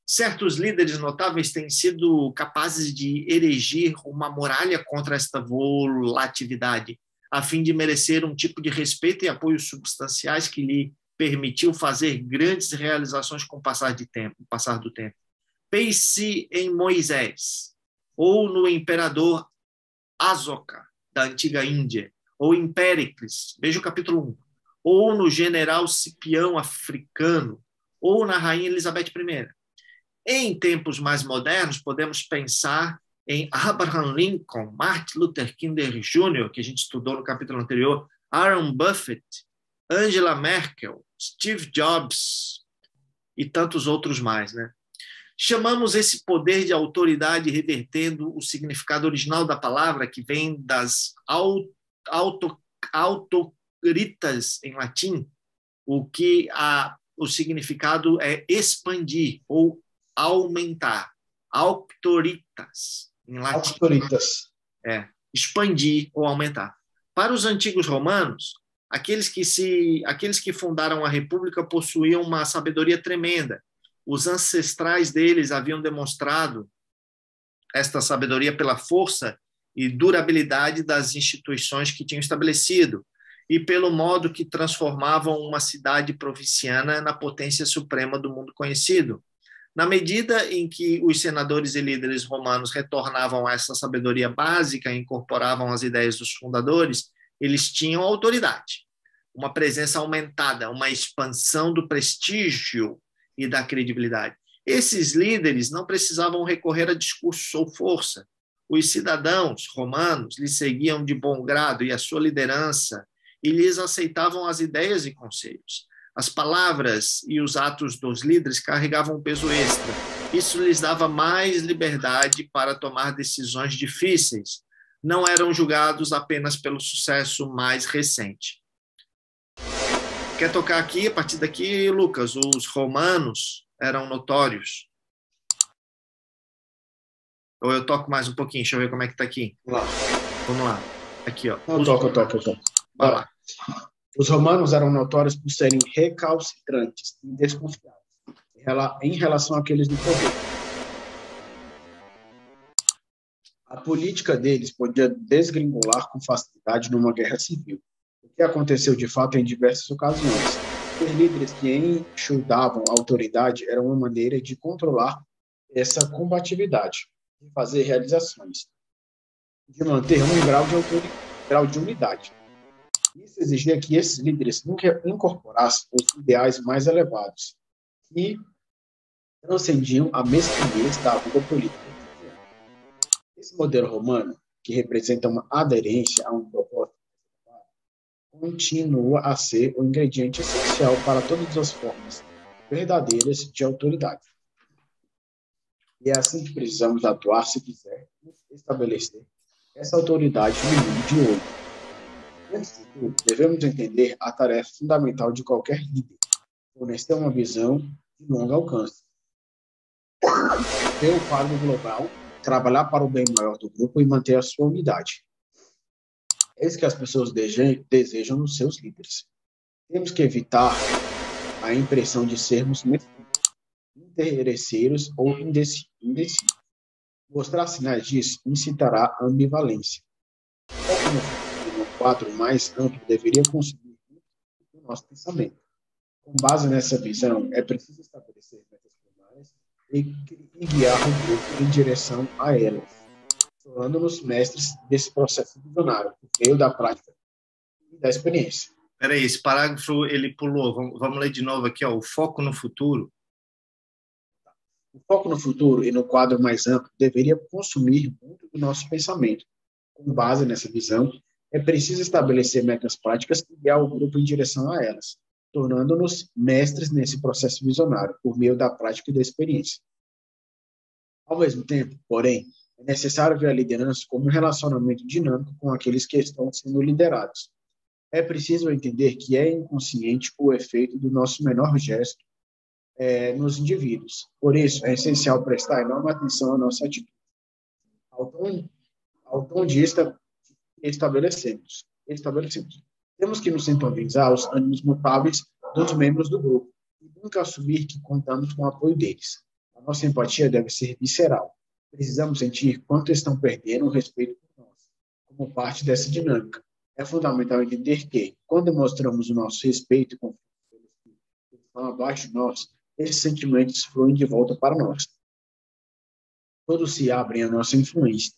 certos líderes notáveis têm sido capazes de erigir uma muralha contra esta volatilidade, a fim de merecer um tipo de respeito e apoio substanciais que lhe permitiu fazer grandes realizações com o passar do tempo. Pense em Moisés, ou no imperador Asoka, da antiga Índia, ou em Péricles, veja o capítulo 1, ou no general Cipião africano, ou na rainha Elizabeth I. Em tempos mais modernos, podemos pensar em Abraham Lincoln, Martin Luther King Jr., que a gente estudou no capítulo anterior, Warren Buffett, Angela Merkel, Steve Jobs e tantos outros mais, né? Chamamos esse poder de autoridade, revertendo o significado original da palavra, que vem das autoritas em latim, o significado é expandir ou aumentar. Autoritas, em latim. Autoritas. Expandir ou aumentar. Para os antigos romanos, aqueles que fundaram a república possuíam uma sabedoria tremenda. Os ancestrais deles haviam demonstrado esta sabedoria pela força e durabilidade das instituições que tinham estabelecido e pelo modo que transformavam uma cidade provinciana na potência suprema do mundo conhecido. Na medida em que os senadores e líderes romanos retornavam a essa sabedoria básica e incorporavam as ideias dos fundadores, eles tinham autoridade, uma presença aumentada, uma expansão do prestígio e da credibilidade. Esses líderes não precisavam recorrer a discursos ou força. Os cidadãos romanos lhes seguiam de bom grado e a sua liderança e lhes aceitavam as ideias e conselhos. As palavras e os atos dos líderes carregavam um peso extra. Isso lhes dava mais liberdade para tomar decisões difíceis. Não eram julgados apenas pelo sucesso mais recente. Quer tocar aqui, a partir daqui, Lucas? Os romanos eram notórios. Ou eu toco mais um pouquinho? Deixa eu ver como é que tá aqui. Vamos lá. Aqui, ó. Eu toco. Vai lá. Os romanos eram notórios por serem recalcitrantes e desconfiados em relação àqueles do poder. A política deles podia desgringolar com facilidade numa guerra civil, o que aconteceu de fato em diversas ocasiões. Os líderes que enxudavam a autoridade eram uma maneira de controlar essa combatividade, de fazer realizações, de manter um grau de unidade. Isso exigia que esses líderes incorporassem os ideais mais elevados, que transcendiam a mesquinhez da vida política. Esse modelo romano, que representa uma aderência a um propósito, continua a ser o ingrediente essencial para todas as formas verdadeiras de autoridade. E é assim que precisamos atuar se quisermos estabelecer essa autoridade no mundo de hoje. Antes de tudo, devemos entender a tarefa fundamental de qualquer líder, fornecer uma visão de longo alcance. Ver o quadro global, trabalhar para o bem maior do grupo e manter a sua unidade. É isso que as pessoas desejam nos seus líderes. Temos que evitar a impressão de sermos interesseiros ou indecisos. Mostrar sinais disso incitará a ambivalência. Um quadro mais amplo deveria consumir o nosso pensamento. Com base nessa visão, é preciso estabelecer metas primárias e guiar o grupo em direção a elas, tornando-nos mestres desse processo visionário, por meio da prática e da experiência. Espera aí, esse parágrafo ele pulou. Vamos ler de novo aqui, ó, o foco no futuro. O foco no futuro e no quadro mais amplo deveria consumir muito do nosso pensamento. Com base nessa visão, é preciso estabelecer metas práticas e guiar o grupo em direção a elas, tornando-nos mestres nesse processo visionário, por meio da prática e da experiência. Ao mesmo tempo, porém, é necessário ver a liderança como um relacionamento dinâmico com aqueles que estão sendo liderados. É preciso entender que é inconsciente o efeito do nosso menor gesto nos indivíduos. Por isso, é essencial prestar enorme atenção à nossa atitude, ao tom de estabelecemos. Temos que nos sintonizar aos ânimos mutáveis dos membros do grupo, e nunca assumir que contamos com o apoio deles. A nossa empatia deve ser visceral. Precisamos sentir quanto estão perdendo o respeito por nós, como parte dessa dinâmica. É fundamental entender que, quando mostramos o nosso respeito e confiança pelos que estão abaixo de nós, esses sentimentos fluem de volta para nós. Todos se abrem à nossa influência.